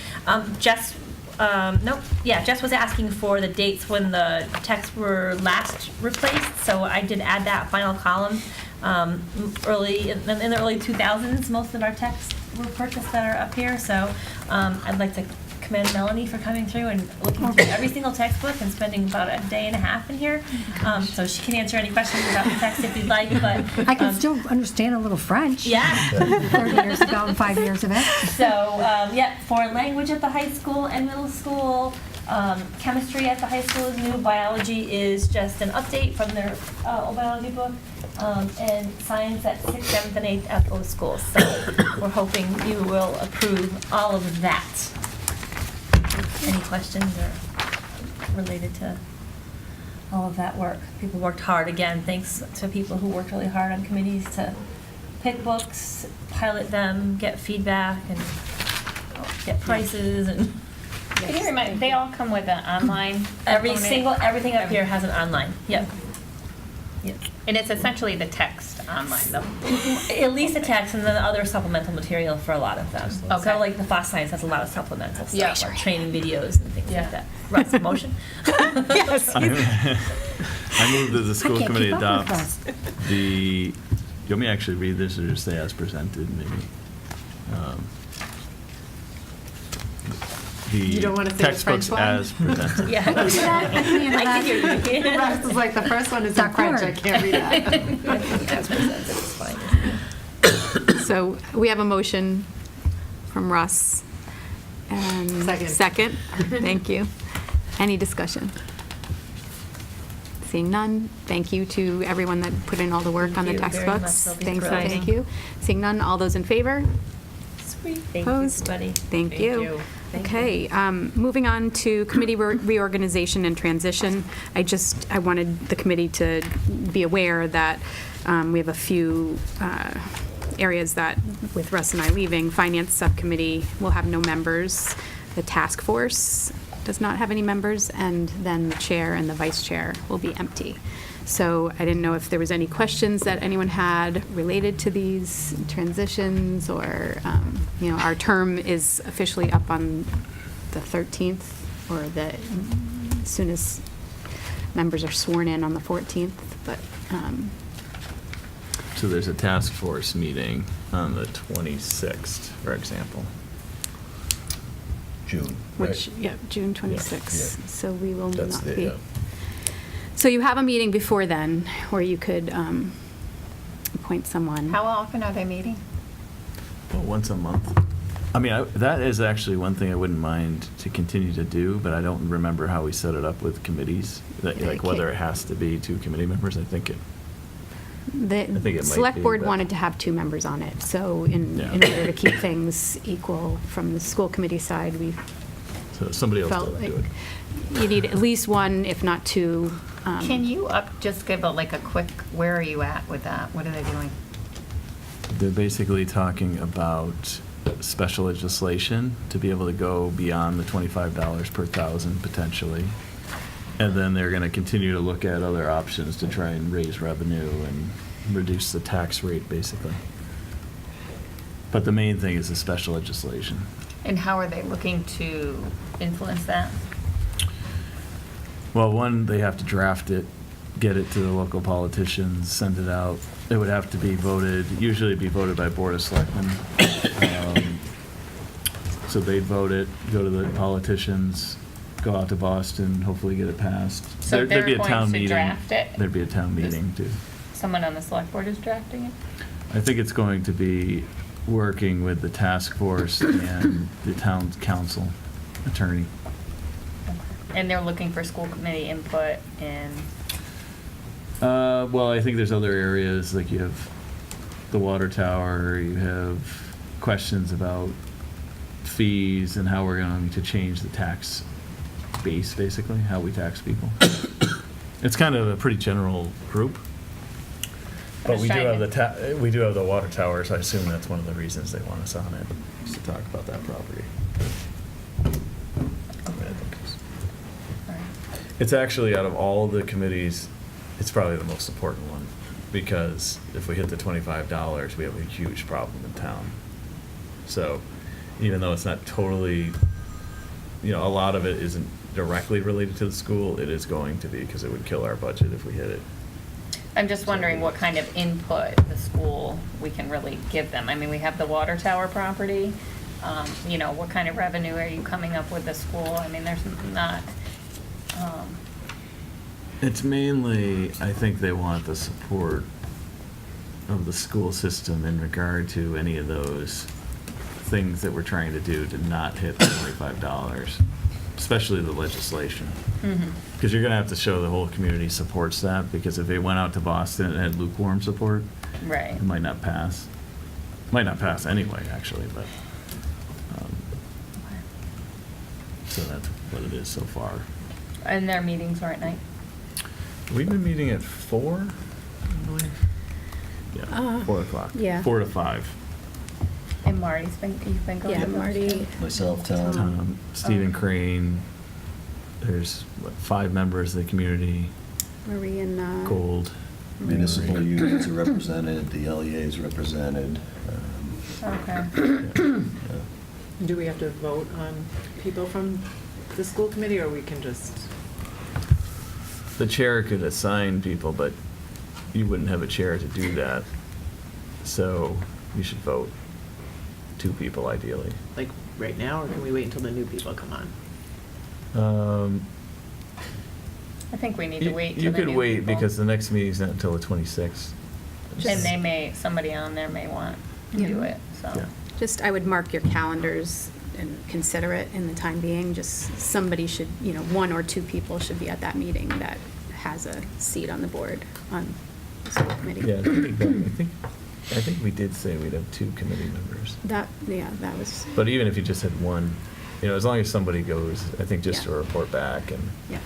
Jess was asking for the dates when the texts were last replaced, so I did add that final column. Early in the early 2000s, most of our texts were purchased that are up here, so I'd like to commend Melanie for coming through and looking through every single textbook and spending about a day and a half in here. So she can answer any questions about the text if you'd like, but I can still understand a little French. yeah. 30 years ago and 5 years of it. So, for language at the high school and middle school, chemistry at the high school is new, biology is just an update from their old biology book, and science at 6th, 7th, and 8th at those schools. So we're hoping you will approve all of that. Any questions or related to all of that work? People worked hard, again, thanks to people who worked really hard on committees to pick books, pilot them, get feedback, and get prices, and Can you remind, they all come with an online component? everything up here has an online, yep. Yep. And it's essentially the text online, though. At least the text and then other supplemental material for a lot of them. Okay. So like the FOSS Science has a lot of supplemental Yeah. stuff, like training videos and things like that. Russ, motion? Yes. I move that the school can't committee keep up with adopts the, you want me to actually read this or just say as presented, maybe? You don't wanna say the textbooks French one? as presented. Yeah. I can hear you. The rest is like, the first one is in D'accord. French, I can't read that. As presented, it's fine. So we have a motion from Russ. And Second. Second. Thank you. Any discussion? Seeing none, thank you to everyone that put in all the work on the Thank you very much. textbooks. They'll be Thanks, surprising. thank you. Seeing none, all those in favor? Sweet. Thank you, Opposed? everybody. Thank you. Okay, moving on to committee reorganization and transition. I wanted the committee to be aware that we have a few areas that, with Russ and I leaving, Finance Subcommittee will have no members. The task force does not have any members, and then the chair and the vice chair will be empty. So I didn't know if there was any questions that anyone had related to these transitions, or, our term is officially up on the 13th, or as soon as members are sworn in on the 14th, but, So there's a task force meeting on the 26th, for example. June, which, right? yeah, June 26th. yeah. So we will That's not the, be. So you have a meeting before then, where you could appoint someone. How often are they meeting? Well, once a month. I mean, that is actually one thing I wouldn't mind to continue to do, but I don't remember how we set it up with committees. Like whether it has to be 2 committee members. I think it The think it might select be, board but- wanted to have 2 members on it, so in Yeah. order to keep things equal from the school committee side, we So somebody else felt doesn't like do it. you need at least 1, if not 2. Can you just give a quick, where are you at with that? What are they doing? They're basically talking about special legislation to be able to go beyond the $25 per thousand potentially. And then they're going to continue to look at other options to try and raise revenue and reduce the tax rate, basically. But the main thing is the special legislation. And how are they looking to influence that? Well, one, they have to draft it, get it to the local politicians, send it out. It would have to be voted, usually it'd be voted by Board of Selectmen. So they'd vote it, go to the politicians, go out to Boston, hopefully get it passed. So There'd they're be a going town to meeting. draft it? There'd be a town meeting, too. Someone on the select board is drafting it? I think it's going to be working with the task force and the town council attorney. And they're looking for school committee input and, Well, I think there's other areas, like you have the water tower, you have questions about fees and how we're going to change the tax base, basically, how we tax people. It's kind of a pretty general group. But just we do trying have to- we do have the water towers. I assume that's one of the reasons they want us on it, is to talk about that property. I mean, I think it's actually, out of all the committees, it's probably the most important one, because if we hit the $25, we have a huge problem in town. So even though it's not totally, a lot of it isn't directly related to the school, it is going to be, because it would kill our budget if we hit it. I'm just wondering what kind of input the school, we can really give them. I mean, we have the water tower property, what kind of revenue are you coming up with the school? I mean, there's not, It's mainly, I think they want the support of the school system in regard to any of those things that we're trying to do to not hit the $25, especially the legislation. Because you're going to have to show the whole community supports that, because if it went out to Boston and had lukewarm support, right. it might not pass. Might not pass anyway, actually, but, so that's what it is so far. And their meetings are at night? We've been meeting at 4, I believe. Yeah, 4 o'clock. yeah. 4 to 5. And you've been going Yeah, to those Marty. too? Myself, Tom. Stephen Crane, there's, 5 members of the community, Marie and. Gold. Municipal unions are represented, the LEA is represented. Okay. Yeah. Do we have to vote on people from the school committee, or we can just? The chair could assign people, but you wouldn't have a chair to do that. So you should vote 2 people ideally. Like right now, or can we wait until the new people come on? I think we need to wait till You the could new wait, people. because the next meeting's not until the 26th. And somebody on there may want to do it, so. Yeah. Just, I would mark your calendars and consider it in the time being. Just somebody should, 1 or 2 people should be at that meeting that has a seat on the board on the school committee. Yeah, I think we did say we'd have 2 committee members. That was, But even if you just had one, as long as somebody goes, I think just to Yeah. report back and. yeah.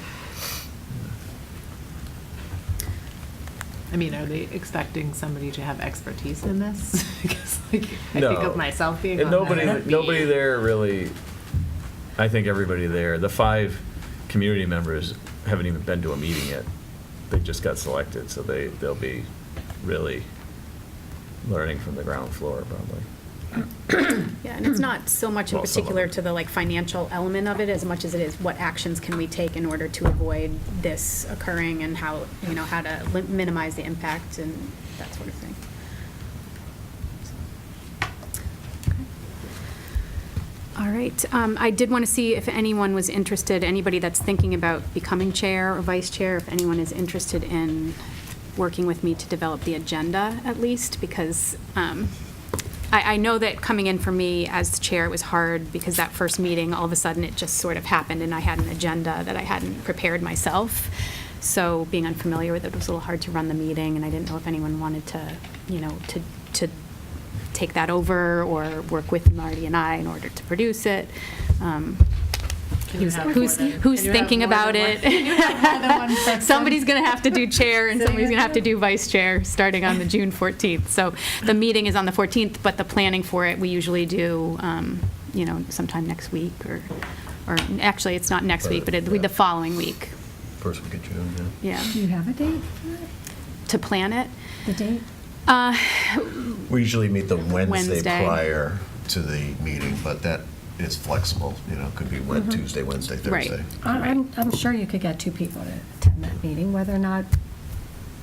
I mean, are they expecting somebody to have expertise in this? Because like, I No. think of myself being And on that. That'd be- nobody there really, I think everybody there, the 5 community members haven't even been to a meeting yet. They just got selected, so they'll be really learning from the ground floor probably. Yeah, and it's not so much in Well, some of particular it. to the like financial element of it as much as it is what actions can we take in order to avoid this occurring and how, how to minimize the impact and that sort of thing. All right, I did want to see if anyone was interested, anybody that's thinking about becoming chair or vice chair, if anyone is interested in working with me to develop the agenda at least, because I know that coming in for me as the chair, it was hard because that first meeting, all of a sudden, it just sort of happened and I had an agenda that I hadn't prepared myself. So being unfamiliar with it was a little hard to run the meeting, and I didn't know if anyone wanted to, to take that over or work with Marty and I in order to produce it. Can you have more Who's than- can you have thinking more about than it? one- can you have more than one person? Somebody's going to have to do chair and somebody's going to have to do vice chair starting on the June 14th. So the meeting is on the 14th, but the planning for it, we usually do, sometime next week or actually, it's not next week, but it'll be the following week. First week of June, yeah. Yeah. Do you have a date for it? To plan it. The date? We usually meet the Wednesday Wednesday. prior to the meeting, but that is flexible, could be Tuesday, Wednesday, Right. Thursday. I'm sure you could get 2 people to attend that meeting, whether or not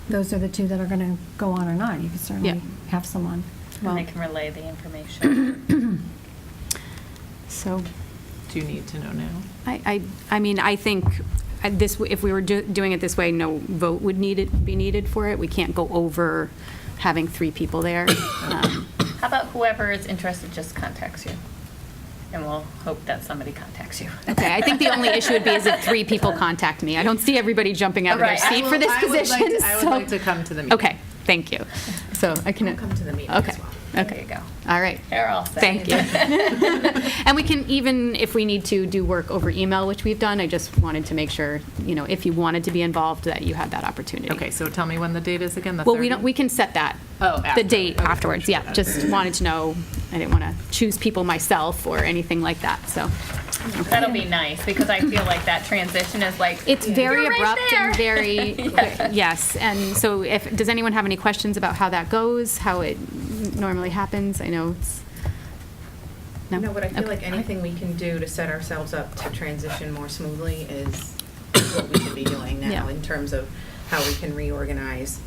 those are the 2 that are going to go on or not. You could certainly Yeah. have someone. And they can relay the information. So Do you need to know now? I mean, I think if we were doing it this way, no vote would be needed for it. We can't go over having 3 people there. How about whoever is interested just contacts you? And we'll hope that somebody contacts you. Okay, I think the only issue would be is if 3 people contact me. I don't see everybody jumping out of their Right. seat for this I would like position. to- I would so- like to come to the meeting. Okay, thank you. So I can. I'll come to the meeting Okay. as well. There Okay. you go. All right. They're all set. Thank you. And we can, even if we need to do work over email, which we've done, I just wanted to make sure, if you wanted to be involved, that you had that opportunity. Okay, so tell me when the date is again, the 30th? Well, we can set that. Oh, The after. date Okay. afterwards, yeah. Just wanted to know, I didn't want to choose people myself or anything like that, so. That'll be nice, because I feel like that transition is like. It's very You're right abrupt and there. very, yes. And so does anyone have any questions about how that goes, how it normally happens? I know it's, no? No, but I feel Okay. like anything we can do to set ourselves up to transition more smoothly is what we should be doing now Yeah. in terms of how we can reorganize,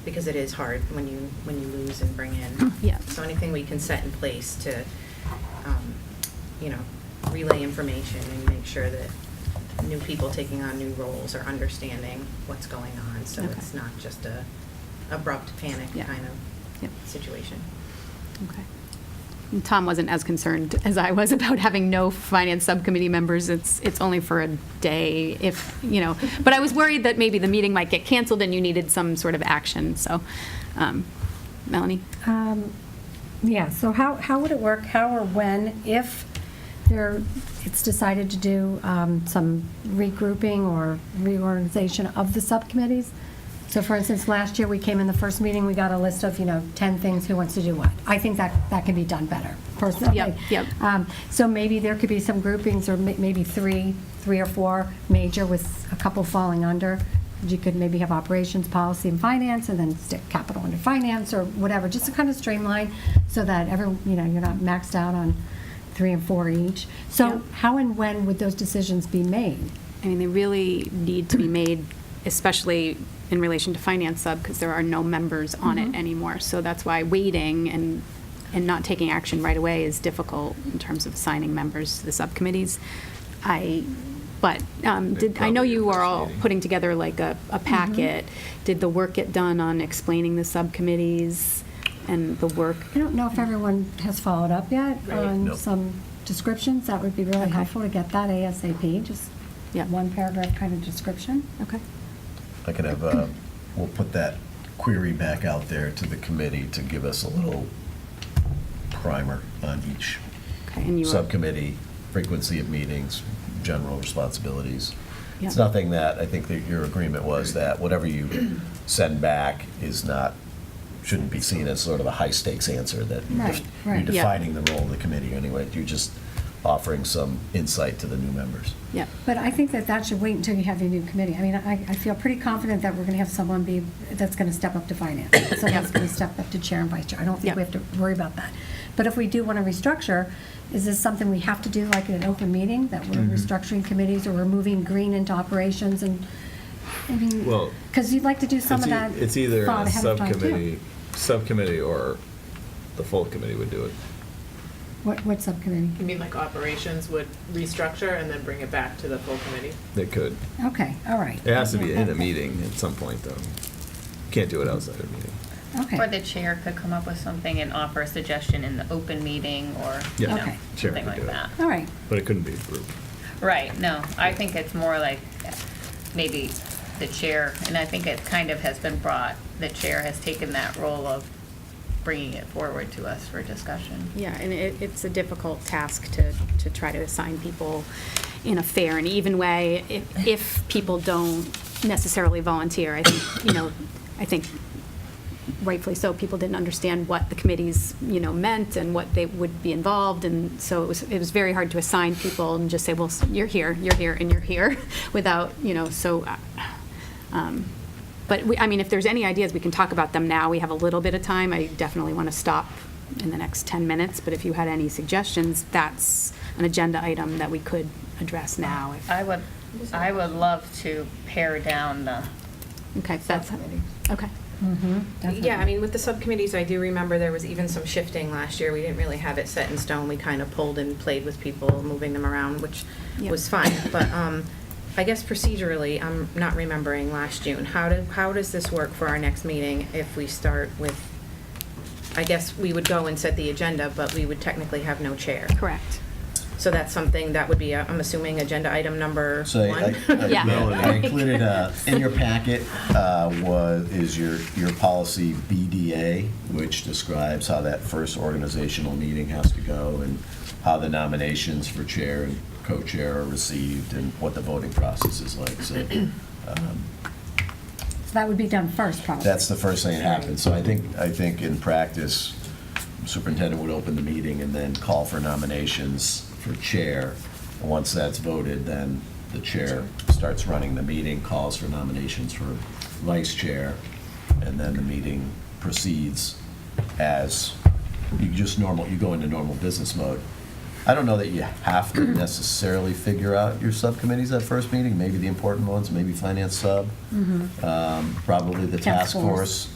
because it is hard when you lose and bring in. Yeah. So anything we can set in place to, relay information and make sure that new people taking on new roles are understanding what's going on, so Okay. it's not just a abrupt panic Yeah. kind of Yep. situation. Okay. And Tom wasn't as concerned as I was about having no finance subcommittee members. It's only for a day if, but I was worried that maybe the meeting might get canceled and you needed some sort of action, so, Melanie? Yeah, so how would it work, how or when, if it's decided to do some regrouping or reorganization of the subcommittees? So for instance, last year, we came in the first meeting, we got a list of, 10 things, who wants to do what? I think that can be done better, personally. Yep. So maybe there could be some groupings, or maybe three or 4 major with a couple falling under. You could maybe have operations, policy, and finance, and then stick capital under finance, or whatever, just to kind of streamline, so that you're not maxed out on 3 and 4 each. So Yep. how and when would those decisions be made? I mean, they really need to be made, especially in relation to finance sub, because there are no members on it anymore. So that's why waiting and not taking action right away is difficult in terms of assigning members to the subcommittees. I know you are all putting together like a packet. Did the work get done on explaining the subcommittees and the work? I don't know if everyone has followed up yet on Nope. some descriptions. That would be really helpful to get that ASAP, just Yeah. 1 paragraph kind of description. Okay. I can have, we'll put that query back out there to the committee to give us a little primer on each Okay, and you were, subcommittee, frequency of meetings, general responsibilities. It's Yeah. nothing that, I think that your agreement was that whatever you send back is not, shouldn't be seen as sort of a high-stakes answer, that Right, you're right. Yeah. defining the role of the committee anyway. You're just offering some insight to the new members. yeah. But I think that should wait until you have your new committee. I mean, I feel pretty confident that we're going to have someone that's going to step up to finance. So that's going to step up to chair and vice chair. I don't think we Yeah. have to worry about that. But if we do want to restructure, is this something we have to do like in an open meeting, that we're restructuring committees, or we're moving green into operations? And, I mean, Well, because you'd like to do some of that It's either thought a ahead of time, too. subcommittee or the full committee would do it. What subcommittee? You mean like operations would restructure and then bring it back to the full committee? They could. Okay, all right. It has to be in a Okay. meeting at some point, though. Can't do it outside a meeting. Okay. Or the chair could come up with something and offer a suggestion in the open meeting, or, you Yeah. know, Okay. Chair something could like do it. that. All right. But it couldn't be a group. Right, no, I think it's more like maybe the chair, and I think it kind of has been brought, the chair has taken that role of bringing it forward to us for discussion. Yeah, and it's a difficult task to try to assign people in a fair and even way if people don't necessarily volunteer. I think, I think rightfully so, people didn't understand what the committees, meant and what they would be involved, and so it was very hard to assign people and just say, well, you're here, and you're here, without, but if there's any ideas, we can talk about them now. We have a little bit of time. I definitely want to stop in the next 10 minutes, but if you had any suggestions, that's an agenda item that we could address now. I would love to pare down the Okay, that's, okay. Yeah, I mean, with the subcommittees, I do remember there was even some shifting last year. We didn't really have it set in stone. We kind of pulled and played with people, moving them around, which Yep. was fine. But I guess procedurally, I'm not remembering last June. How does this work for our next meeting if we start with, I guess we would go and set the agenda, but we would technically have no chair. Correct. So that's something that would be, I'm assuming, agenda item number So one? Yeah. I included, in your packet is your policy BDA, which describes how that first organizational meeting has to go and how the nominations for chair and co-chair are received and what the voting process is like. So So that would be done first, probably. that's the first thing that happens. So I think in practice, superintendent would open the meeting and then call for nominations for chair. And once that's voted, then the chair starts running the meeting, calls for nominations for vice chair, and then the meeting proceeds as you go into normal business mode. I don't know that you have to necessarily figure out your subcommittees at first meeting, maybe the important ones, maybe finance sub, probably the task force,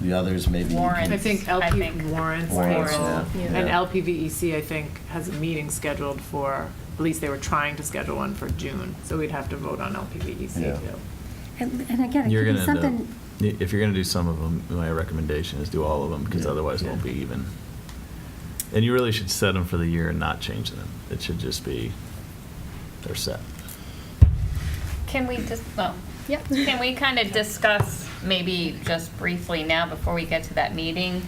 the others maybe. you Warrant. can- I think I think warrants, Warrants, payroll, yeah. and Yeah. LPVEC, I think, has a meeting scheduled for, at least they were trying to schedule one for June, so we'd have to vote on LPVEC Yeah. too. And again, it You're could be gonna end something. up, if you're gonna do some of them, my recommendation is do all of them, because Yeah. otherwise it won't be even. And you really should set them for the year and not change them. It should just be, they're set. Can we just, can we kind of discuss, maybe just briefly now before we get to that meeting,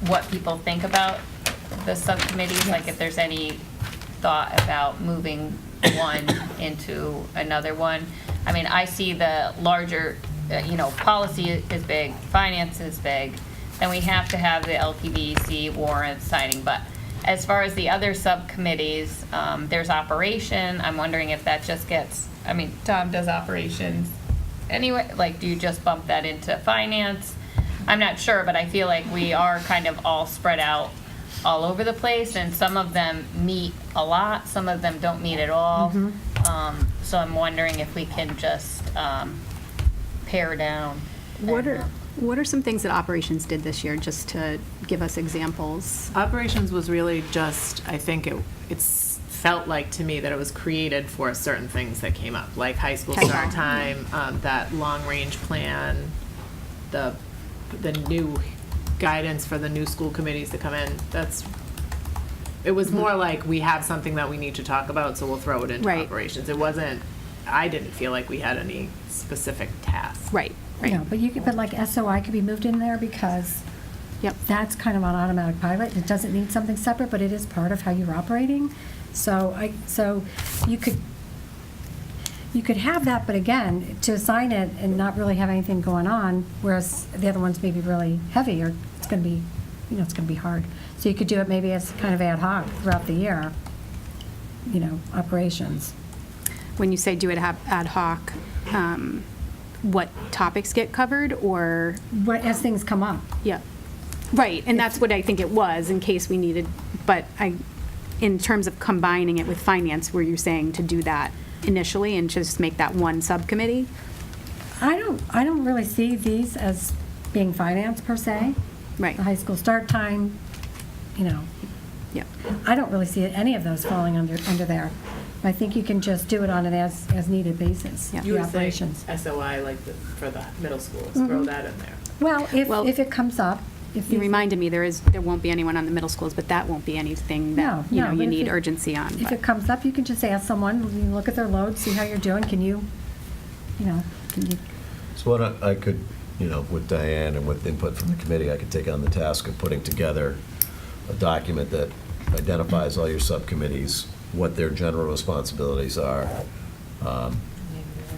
what people think about the subcommittees? Like if there's any thought about moving one into another one? I mean, I see the larger, policy is big, finance is big, then we have to have the LPVC warrant signing, but as far as the other subcommittees, there's operation. I'm wondering if that just gets, Tom does operations anyway, like, do you just bump that into finance? I'm not sure, but I feel like we are kind of all spread out all over the place, and some of them meet a lot, some of them don't meet at all. So I'm wondering if we can just pare down. What are some things that operations did this year, just to give us examples? Operations was really just, I think it's felt like to me that it was created for certain things that came up, like high school Okay. start time, that long-range plan, the new guidance for the new school committees to come in. It was more like we have something that we need to talk about, so we'll throw it into Right. operations. It wasn't I didn't feel like we had any specific tasks. Right, right. No, but you could, but like SOI could be moved in there because Yep. that's kind of on automatic pilot. It doesn't need something separate, but it is part of how you're operating. So you could have that, but again, to assign it and not really have anything going on, whereas the other ones may be really heavy, or it's going to be, it's going to be hard. So you could do it maybe as kind of ad hoc throughout the year, operations. When you say do it ad hoc, what topics get covered, or? As things come up. Yeah, right, and that's what I think it was, in case we needed, but in terms of combining it with finance, were you saying to do that initially and just make that one subcommittee? I don't really see these as being finance per se. Right. The high school start time, Yep. I don't really see any of those falling under there. I think you can just do it on an as needed basis, Yeah. the operations. SOI, like for the middle schools, throw that in there. Well, Well, if it comes up, if You reminded me, there won't be anyone on the middle schools, but that won't be anything that, No, but you if need it- urgency on. If but- it comes up, you can just ask someone, you look at their load, see how you're doing, can you, can you, So what I could, with Diane and with input from the committee, I could take on the task of putting together a document that identifies all your subcommittees, what their general responsibilities are,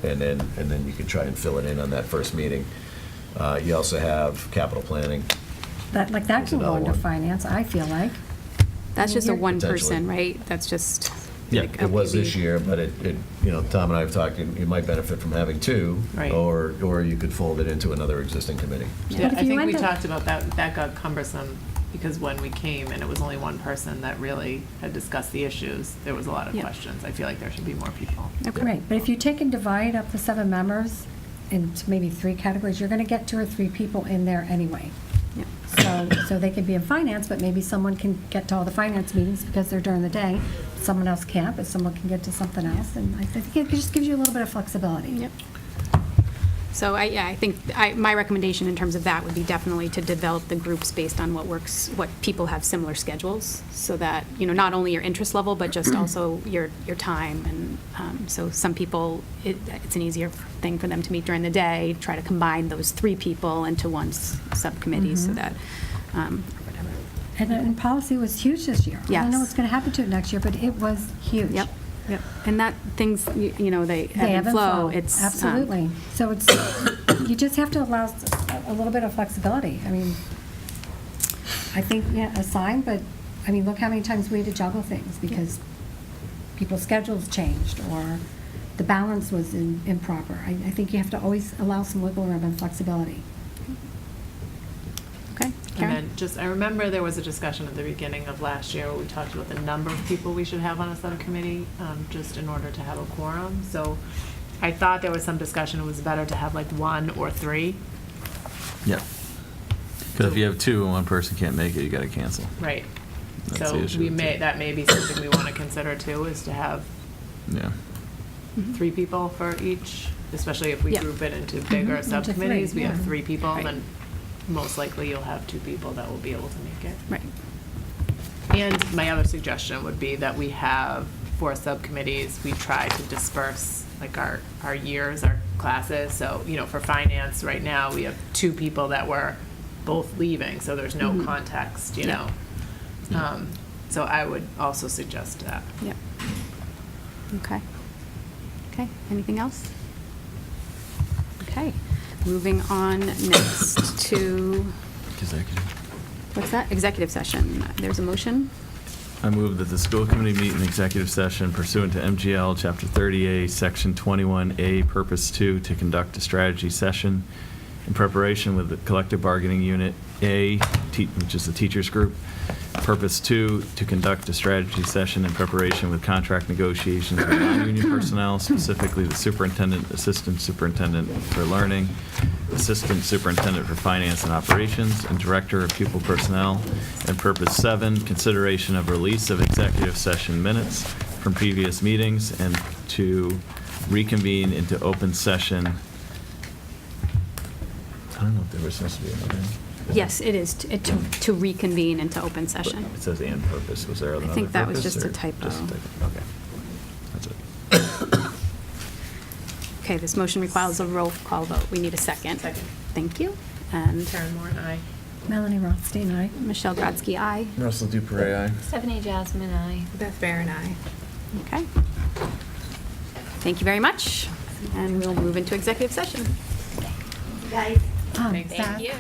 and then you can try and fill it in on that first meeting. You also have capital planning. that There's can go another under one. finance, I feel like. That's just a You're- one person, Potentially. right? That's just. Yeah, like, It was maybe- this year, but Tom and I have talked, you might benefit from having two, Right. or you could fold it into another existing committee. Yeah, if I you think end we up- talked about that, that got cumbersome, because when we came and it was only one person that really had discussed the issues, there was a lot of Yeah. questions. I feel like there should be more people. Okay. Right, but if you take and divide up the 7 members into maybe 3 categories, you're going to get 2 or 3 people in there anyway. Yeah. So they could be in finance, but maybe someone can get to all the finance meetings because they're during the day. Someone else can't, but someone can get to something else. And I think it just gives you a little bit of flexibility. Yep. So I think my recommendation in terms of that would be definitely to develop the groups based on what works, what people have similar schedules, so that, not only your interest level, but just also your time. And so some people, it's an easier thing for them to meet during the day, try to combine those 3 people into one subcommittee so that, whatever. And policy was huge this year. I don't know Yes. what's going to happen to it next year, but it was huge. Yep, yep. And that things, they They ebb and flow. It's Absolutely. So it's, you just have to allow a little bit of flexibility. I mean, I think, assign, but, look how many times we had to juggle things because people's schedules changed or the balance was improper. I think you have to always allow some wiggle room and flexibility. Okay, And Karen? then I remember there was a discussion at the beginning of last year where we talked about the number of people we should have on a subcommittee, just in order to have a quorum. So I thought there was some discussion, it was better to have like 1 or 3. Yeah. Because if you have 2 and one person can't make it, you got to cancel. Right. That's So the issue with it. that may be something we want to consider too, is to have Yeah. 3 people for each, especially if we Yeah. group it into bigger Into 3, subcommittees. We have yeah. 3 people, Right. then most likely you'll have 2 people that will be able to make it. Right. And my other suggestion would be that we have, for subcommittees, we try to disperse like our years, our classes. So, for finance, right now, we have 2 people that were both leaving, so there's no context, Yeah. So I would also suggest that. Yep. Okay. Okay, anything else? Okay, moving on next to, Executive. what's that? Executive session. There's a motion? I move that the school committee meet in executive session pursuant to MGL Chapter 30A, Section 21A, Purpose 2, to conduct a strategy session in preparation with the collective bargaining unit A, which is the teachers group. Purpose 2, to conduct a strategy session in preparation with contract negotiations with non-union personnel, specifically the superintendent, assistant superintendent for learning, assistant superintendent for finance and operations, and director of pupil personnel. And purpose 7, consideration of release of executive session minutes from previous meetings and to reconvene into open session. I don't know if there was supposed to be another. Yes, it is, to reconvene into open session. It says and purpose. Was there another purpose? think that was just a or typo. just a typo? Okay. That's it. Okay, this motion requires a roll call vote. We need a second. Second. Thank you. And Karen Moore, aye. Melanie Rothstein, aye. Michelle Grodzki, aye. Russell Dupre, aye. Stephanie Jasmine, aye. Beth Baron, aye. Okay. Thank you very much. And we'll move into executive session. Thank Thank you.